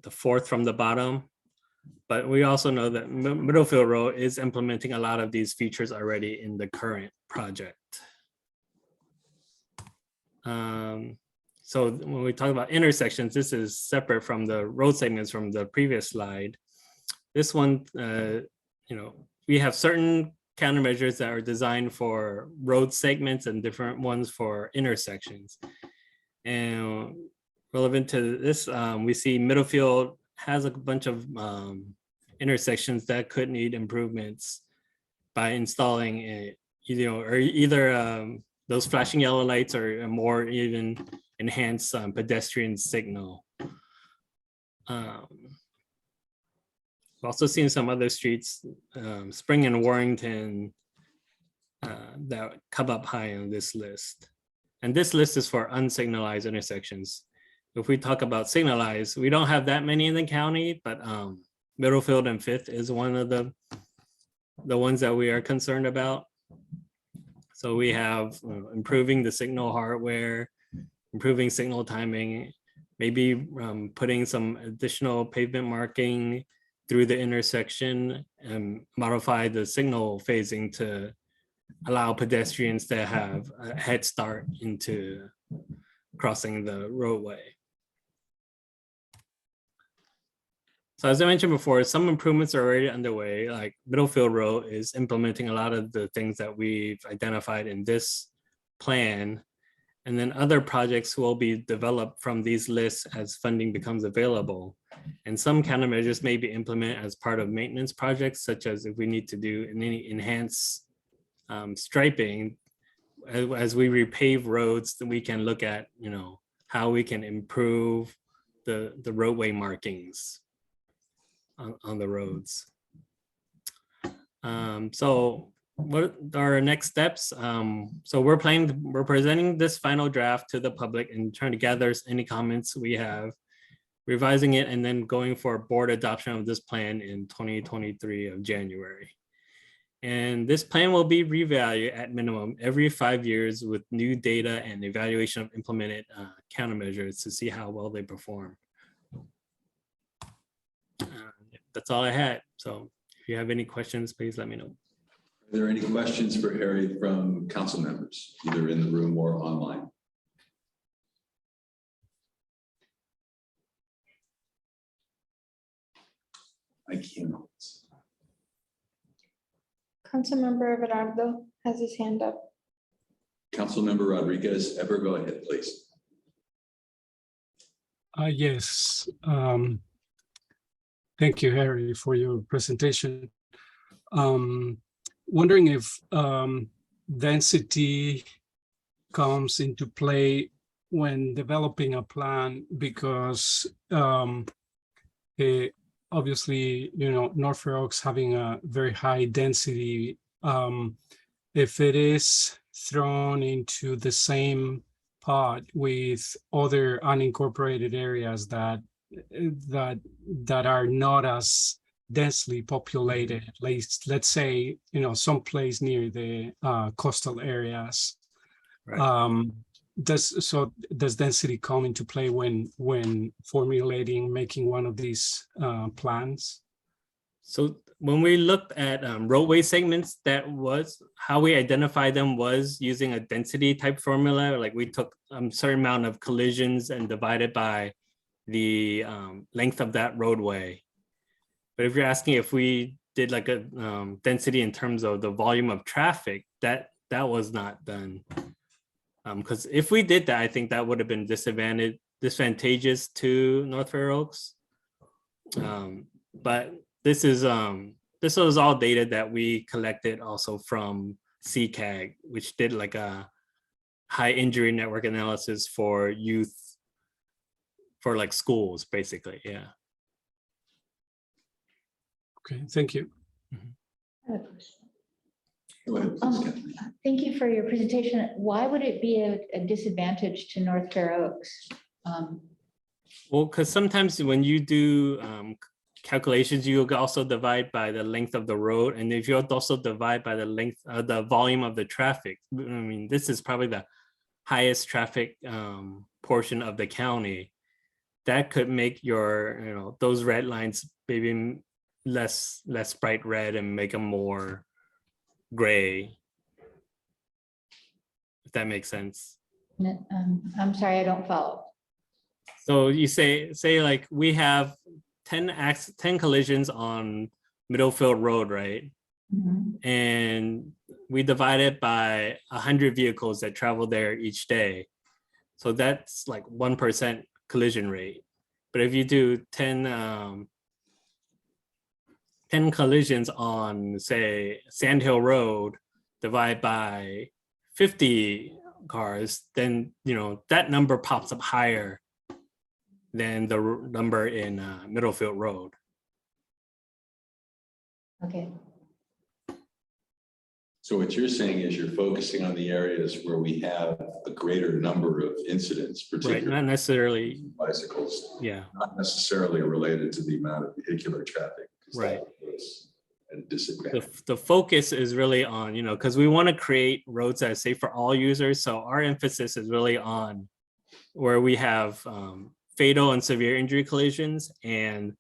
fourth from the bottom. But we also know that Middlefield Road is implementing a lot of these features already in the current project. So when we talk about intersections, this is separate from the road segments from the previous slide. This one, we have certain countermeasures that are designed for road segments and different ones for intersections. And relevant to this, we see Middlefield has a bunch of intersections that could need improvements by installing either those flashing yellow lights or a more even enhanced pedestrian signal. We've also seen some other streets, Spring and Warrington, that come up high on this list. And this list is for unsignalized intersections. If we talk about signalized, we don't have that many in the county, but Middlefield and Fifth is one of the ones that we are concerned about. So we have improving the signal hardware, improving signal timing, maybe putting some additional pavement marking through the intersection and modify the signal phasing to allow pedestrians to have a head start into crossing the roadway. So as I mentioned before, some improvements are already underway, like Middlefield Road is implementing a lot of the things that we've identified in this plan. And then other projects will be developed from these lists as funding becomes available. And some countermeasures may be implemented as part of maintenance projects, such as if we need to do any enhanced striping, as we repave roads, then we can look at, how we can improve the roadway markings on the roads. So what are our next steps? So we're presenting this final draft to the public and trying to gather any comments we have, revising it, and then going for board adoption of this plan in 2023 of January. And this plan will be revalued at minimum every 5 years with new data and evaluation of implemented countermeasures to see how well they perform. That's all I had. So if you have any questions, please let me know. Are there any questions for Harry from council members, either in the room or online? I can't. Councilmember Everardo has his hand up. Councilmember Rodriguez, ever go ahead, please. Yes. Thank you, Harry, for your presentation. Wondering if density comes into play when developing a plan, because obviously, North Fair Oaks having a very high density, if it is thrown into the same pot with other unincorporated areas that are not as densely populated, at least, let's say, someplace near the coastal areas. Right. Does density come into play when making one of these plans? So when we looked at roadway segments, that was how we identified them, was using a density type formula. Like we took a certain amount of collisions and divided by the length of that roadway. But if you're asking if we did like a density in terms of the volume of traffic, that was not done. Because if we did that, I think that would have been disadvantageous to North Fair Oaks. But this was all data that we collected also from CCAG, which did like a high injury network analysis for youth, for like schools, basically. Yeah. Okay, thank you. I have a question. Go ahead, please, Kathleen. Thank you for your presentation. Why would it be a disadvantage to North Fair Oaks? Well, because sometimes when you do calculations, you also divide by the length of the road, and if you also divide by the length of the volume of the traffic, I mean, this is probably the highest traffic portion of the county. That could make your, those red lines maybe less bright red and make them more gray, if that makes sense. I'm sorry, I don't follow. So you say like we have 10 collisions on Middlefield Road, right? Mhm. And we divide it by 100 vehicles that travel there each day. So that's like 1% collision rate. But if you do 10 collisions on, say, Sand Hill Road, divide by 50 cars, then that number pops up higher than the number in Middlefield Road. Okay. So what you're saying is you're focusing on the areas where we have a greater number of incidents, Right, particularly not necessarily, bicycles, yeah, not necessarily related to the amount of vehicular traffic. 'Cause that Right. was a disadvantage. the focus is really on, because we want to create roads that are safe for all users. So our emphasis is really on where we have fatal and severe injury collisions and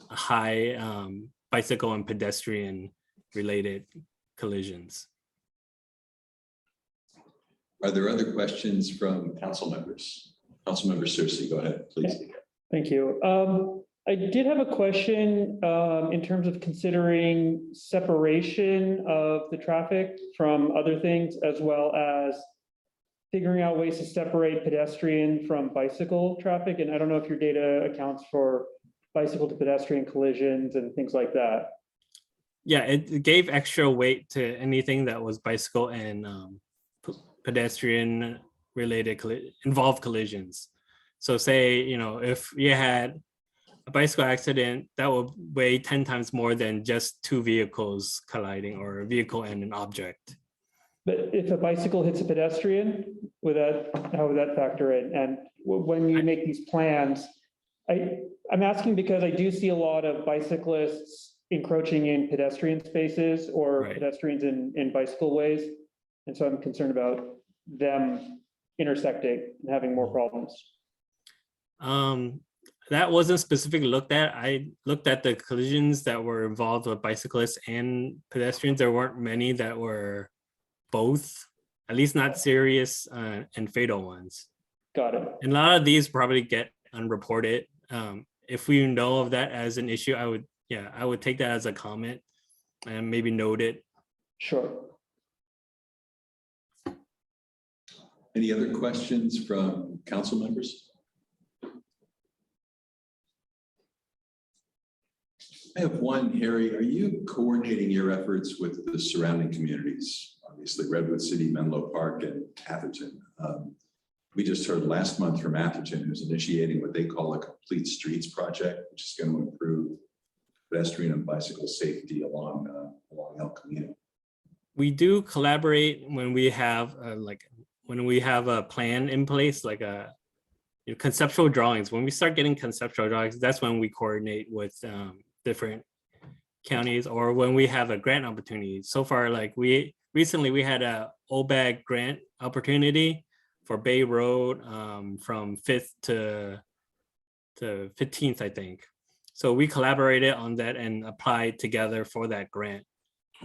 high bicycle and pedestrian related collisions. Are there other questions from council members? Councilmember Cersei, go ahead, please. Thank you. I did have a question in terms of considering separation of the traffic from other things, as well as figuring out ways to separate pedestrian from bicycle traffic. And I don't know if your data accounts for bicycle to pedestrian collisions and things like that. Yeah, it gave extra weight to anything that was bicycle and pedestrian related involved collisions. So say, if you had a bicycle accident, that would weigh 10 times more than just two vehicles colliding, or a vehicle and an object. But if a bicycle hits a pedestrian, how would that factor in? And when you make these plans, I'm asking because I do see a lot of bicyclists encroaching in pedestrian spaces or Right. pedestrians in bicycle ways. And so I'm concerned about them intersecting and having more problems. That wasn't specifically looked at. I looked at the collisions that were involved with bicyclists and pedestrians. There weren't many that were both, at least not serious and fatal ones. Got it. And a lot of these probably get unreported. If we know of that as an issue, I would yeah, I would take that as a comment and maybe note it. Sure. Any other questions from council members? I have one, Harry. Are you coordinating your efforts with the surrounding communities? Obviously, Redwood City, Menlo Park, and Atherton. We just heard last month from Atherton, who's initiating what they call a complete streets project, which is going to improve pedestrian and bicycle safety along El Camino. We do collaborate when we have a plan in place, like conceptual drawings. When we start getting conceptual drawings, that's when we coordinate with different counties, or when we have a grant opportunity. So far, like recently we had a OBAG grant opportunity for Bay Road from 5th to 15th, I think. So we collaborated on that and applied together for that grant.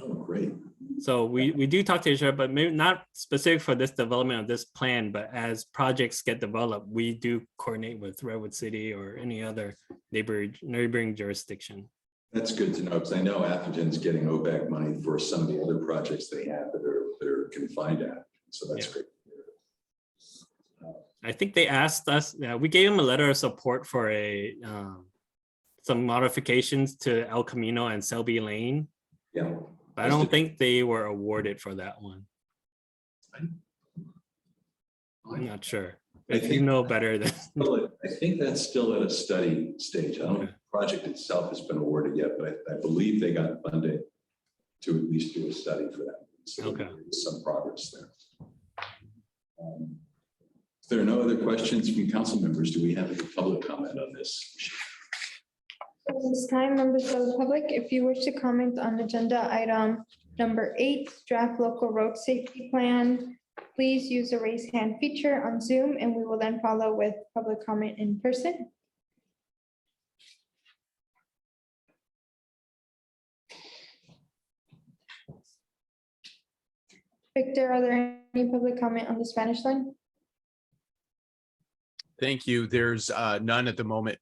Oh, great. So we do talk to each other, but maybe not specific for this development of this plan, but as projects get developed, we do coordinate with Redwood City or any other neighboring jurisdiction. That's good to know, because I know Atherton's getting OBAG money for some of the other projects they have that are confined at. So that's great. I think they asked us, we gave them a letter of support for some modifications to El Camino and Selby Lane. Yeah. But I don't think they were awarded for that one. I'm not sure. If you know better than. I think that's still at a study stage. I don't know if the project itself has been awarded yet, but I believe they got funding to at least do a study for that. So Okay. there's some progress there. If there are no other questions from council members, do we have any public comment on this? At this time, members of the public, if you wish to comment on agenda item number 8, draft local road safety plan, please use the raise hand feature on Zoom, and we will then follow with public comment in person. Victor, are there any public comment on the Spanish line? Thank you. There's none at the moment.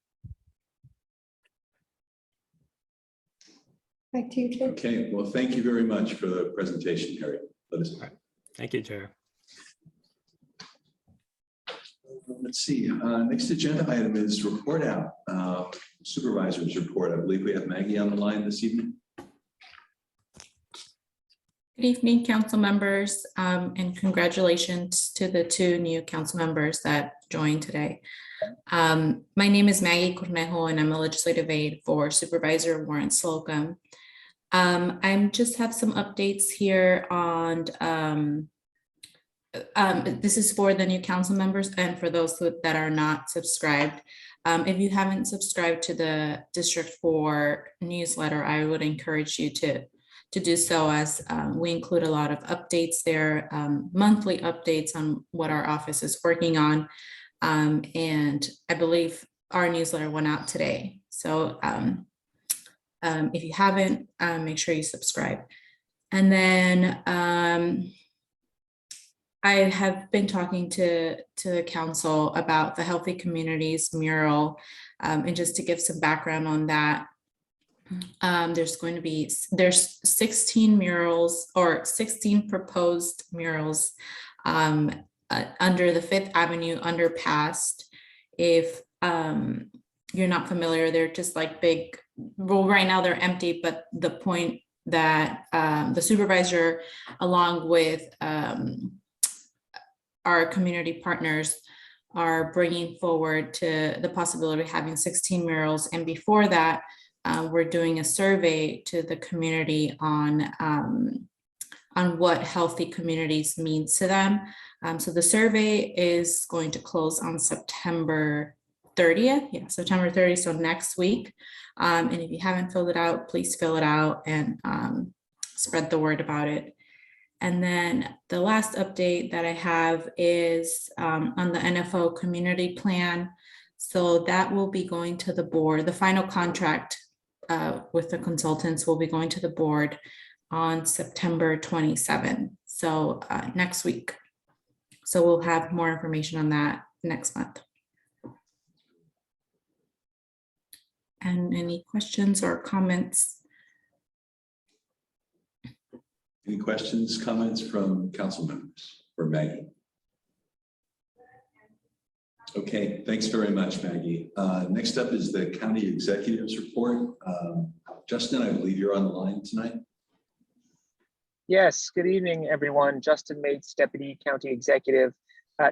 Back to you, Chair. Okay, well, thank you very much for the presentation, Harry. Let us know. Thank you, Chair. Let's see, next agenda item is report out. Supervisor's report. I believe we have Maggie on the line this evening. Good evening, council members, and congratulations to the 2 new council members that joined today. My name is Maggie Cornejo, and I'm a legislative aide for Supervisor Warren Slocum. I just have some updates here on, this is for the new council members and for those that are not subscribed. If you haven't subscribed to the District 4 newsletter, I would encourage you to do so, as we include a lot of updates there, monthly updates on what our office is working on. And I believe our newsletter went out today. So if you haven't, make sure you subscribe. And then I have been talking to the council about the Healthy Communities mural, and just to give some background on that. There's 16 murals, or 16 proposed murals under the 5th Avenue underpass. If you're not familiar, they're just like big, well, right now they're empty, but the point that the supervisor, along with our community partners, are bringing forward to the possibility of having 16 murals. And before that, we're doing a survey to the community on what healthy communities means to them. So the survey is going to close on September 30th. Yeah, September 30th, so next week. And if you haven't filled it out, please fill it out and spread the word about it. And then the last update that I have is on the NFO community plan. So that will be going to the board. The final contract with the consultants will be going to the board on September 27th. So next week. So we'll have more information on that next month. And any questions or comments? Any questions, comments from council members for Maggie? Okay, thanks very much, Maggie. Next up is the county executive's report. Justin, I believe you're on the line tonight. Yes, good evening, everyone. Justin Mates, Deputy County Executive.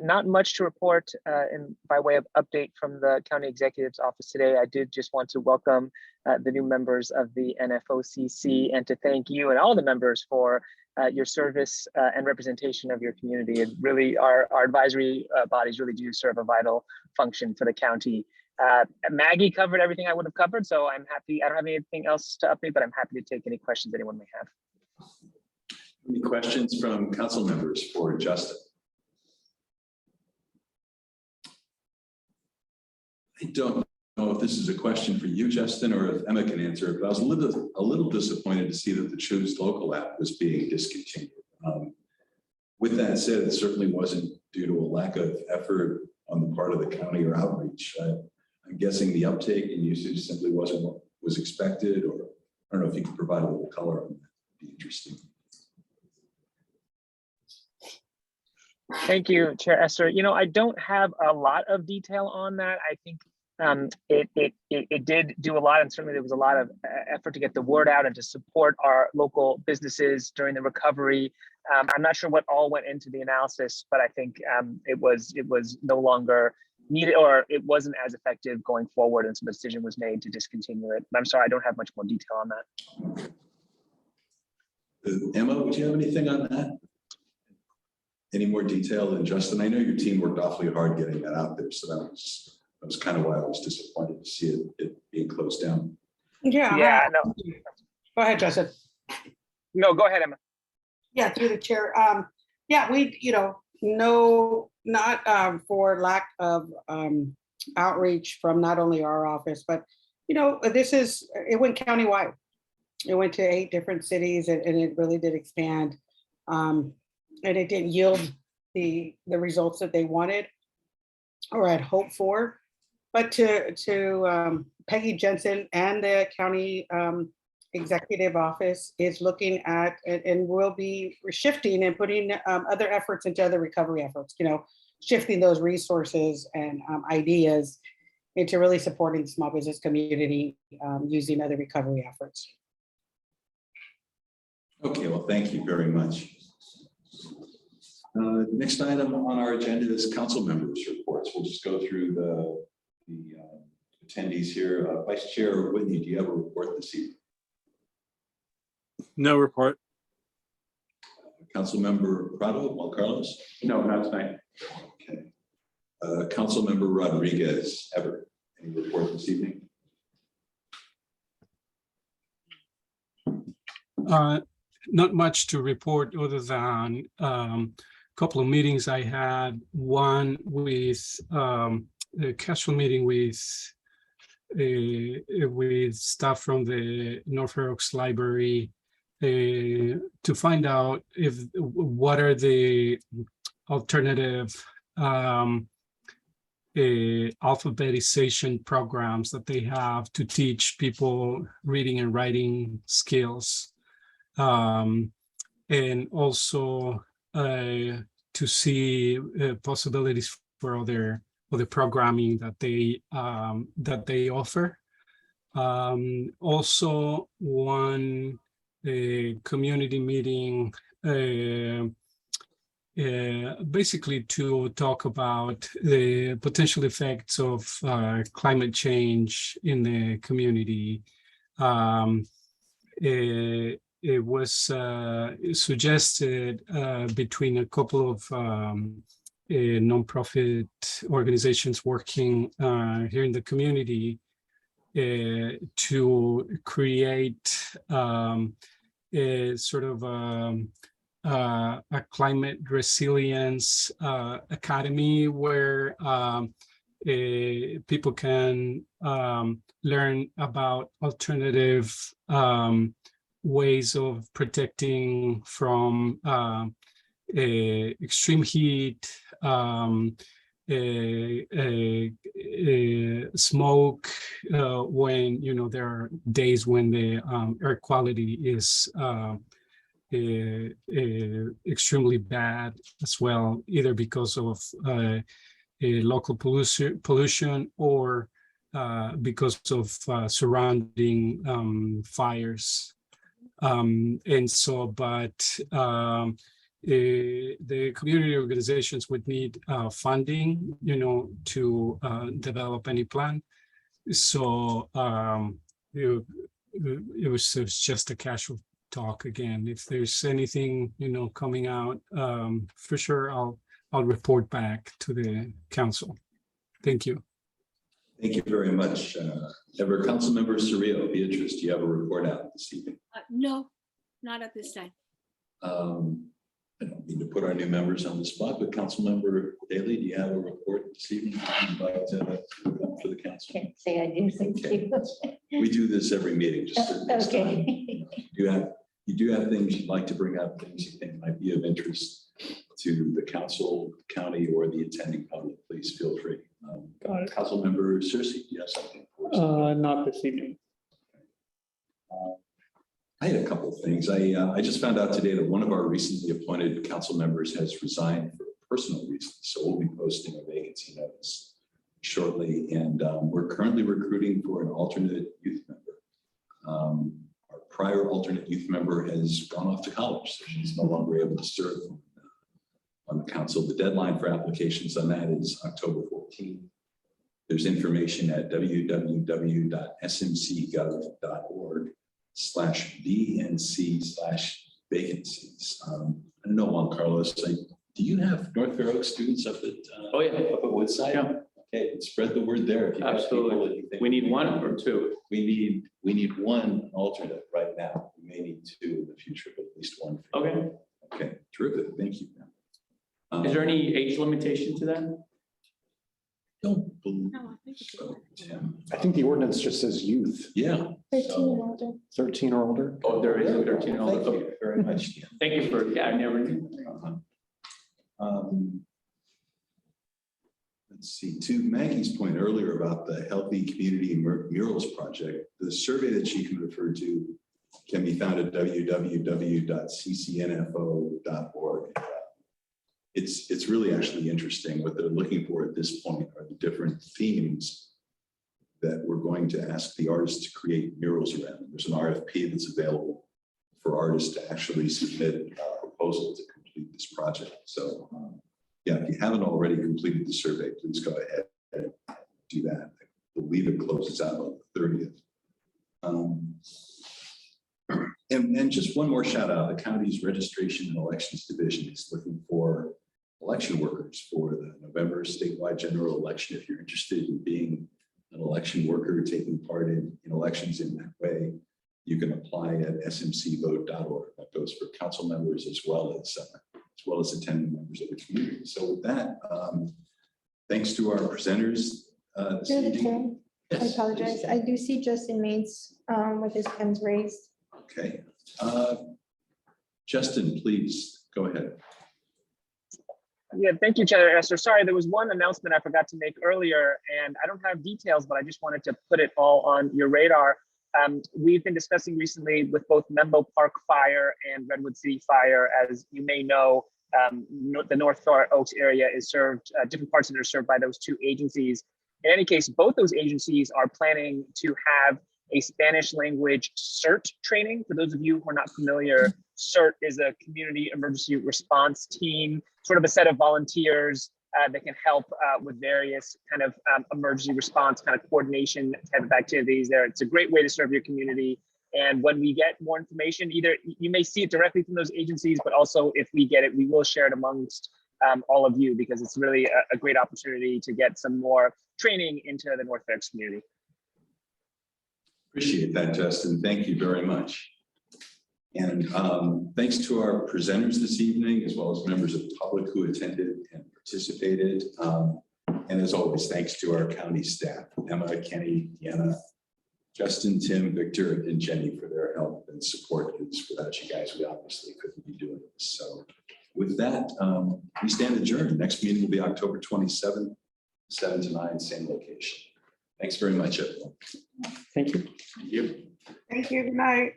Not much to report by way of update from the County Executive's office today. I did just want to welcome the new members of the NFOCC and to thank you and all the members for your service and representation of your community. And really, our advisory bodies really do serve a vital function for the county. Maggie covered everything I would have covered, so I'm happy. I don't have anything else to update, but I'm happy to take any questions anyone may have. Any questions from council members for Justin? I don't know if this is a question for you, Justin, or if Emma can answer it, but I was a little disappointed to see that the Choose Local app was being discontinued. With that said, it certainly wasn't due to a lack of effort on the part of the county or outreach. I'm guessing the uptake and usage simply wasn't what was expected, or I don't know if you could provide a little color on that. It'd be interesting. Thank you, Chair Esther. You know, I don't have a lot of detail on that. I think it did do a lot, and certainly there was a lot of effort to get the word out and to support our local businesses during the recovery. I'm not sure what all went into the analysis, but I think it was no longer needed, or it wasn't as effective going forward, and so the decision was made to discontinue it. But I'm sorry, I don't have much more detail on that. Emma, would you have anything on that? Any more detail than Justin? I know your team worked awfully hard getting that out there, so that was kind of why I was disappointed to see it being closed down. Yeah, no. Go ahead, Justin. No, go ahead, Emma. Yeah, through the chair. Yeah, we, not for lack of outreach from not only our office, but, it went countywide. It went to 8 different cities and it really did expand. And it didn't yield the results that they wanted or had hoped for. But to Peggy Jensen and the county executive office is looking at and will be shifting and putting other efforts into other recovery efforts, shifting those resources and ideas into really supporting the small business community using other recovery efforts. Okay, well, thank you very much. Next item on our agenda is council members' reports. We'll just go through the attendees here. Vice Chair Whitney, do you have a report this evening? No report. Council Member Prado, Juan Carlos? No, not tonight. Okay. Council Member Rodriguez, Everett, any report this evening? Not much to report other than a couple of meetings I had. One with a casual meeting with staff from the North Fair Oaks Library to find out what are the alternative alphabetization programs that they have to teach people reading and writing skills. And also to see possibilities for other programming that they offer. Also, one community meeting basically to talk about the potential effects of climate change in the community. It was suggested between a couple of nonprofit organizations working here in the community to create a sort of a climate resilience academy where people can learn about alternative ways of protecting from extreme heat, smoke when, you know, there are days when the air quality is extremely bad as well, either because of local pollution or because of surrounding fires. The community organizations would need funding, you know, to develop any plan. So it was just a casual talk again. If there's anything, you know, coming out, for sure, I'll report back to the council. Thank you. Thank you very much. Ever Councilmember Surreal, Beatrice, do you have a report out this evening? No, not at this time. I don't mean to put our new members on the spot, but Councilmember Daly, do you have a report this evening you'd like to come for the council? Can't say I do, thank you. We do this every meeting, just at this time. Okay. You do have things you'd like to bring up, things you think might be of interest to the council, county, or the attending public, please feel free. Got it. Councilmember Cersei, do you have something for us? Not this evening. I had a couple of things. I just found out today that one of our recently appointed council members has resigned for personal reasons. So we'll be posting a vacancy notice shortly. And we're currently recruiting for an alternate youth member. Our prior alternate youth member has gone off to college, so she's no longer able to serve on the council. The deadline for applications on that is October 14th. There's information at www.smcgov.org/VNC/vacancies. I don't know, Juan Carlos, do you have North Fair Oaks students up at Oh, yeah. up at Woodside? Yeah. Okay, spread the word there. If you have people Absolutely. that you think- We need one or two. We need one alternate right now. We may need two in the future, but at least one. Okay. Okay, terrific. Thank you. Is there any age limitation to that? Don't believe so, Tim. I think the ordinance just says youth, Yeah. 13 and older. 13 or older. Oh, there is a 13 and older. Thank you very much, Tim. Thank you for, yeah, I never knew. Let's see, to Maggie's point earlier about the Healthy Community Murals Project, the survey that she can refer to can be found at www.ccnfo.org. It's really actually interesting. What they're looking for at this point are the different themes that we're going to ask the artists to create murals around. There's an RFP that's available for artists to actually submit a proposal to complete this project. So yeah, if you haven't already completed the survey, please go ahead and do that. I believe it closes out on the 30th. And just one more shout out, the county's registration and elections division is looking for election workers for the November statewide general election. If you're interested in being an election worker, taking part in elections in that way, you can apply at smcvote.org. That goes for council members as well as attending members of the community. So with that, thanks to our presenters this Through the evening. chair, I Yes, apologize. I do see Justin Mates with his hands raised. Okay. Justin, please go ahead. Yeah, thank you, Chair Esther. Sorry, there was one announcement I forgot to make earlier, and I don't have details, but I just wanted to put it all on your radar. We've been discussing recently with both Menlo Park Fire and Redwood City Fire. As you may know, the North Fair Oaks area is served, different parts of it are served by those two agencies. In any case, both those agencies are planning to have a Spanish language CERT training. For those of you who are not familiar, CERT is a community emergency response team, sort of a set of volunteers that can help with various kind of emergency response kind of coordination type of activities there. It's a great way to serve your community. And when we get more information, either you may see it directly from those agencies, but also if we get it, we will share it amongst all of you, because it's really a great opportunity to get some more training into the North Fair Oaks community. Appreciate that, Justin. Thank you very much. And thanks to our presenters this evening, as well as members of the public who attended and participated. And as always, thanks to our county staff, Emma, Kenny, Deanna, Justin, Tim, Victor, and Jenny for their help and support. Because without you guys, we obviously couldn't be doing this. So With that, we stand adjourned. Next meeting will be October 27th, 7 to 9, same location. Thanks very much, everyone. Thank you. Thank you. Thank you. Good night.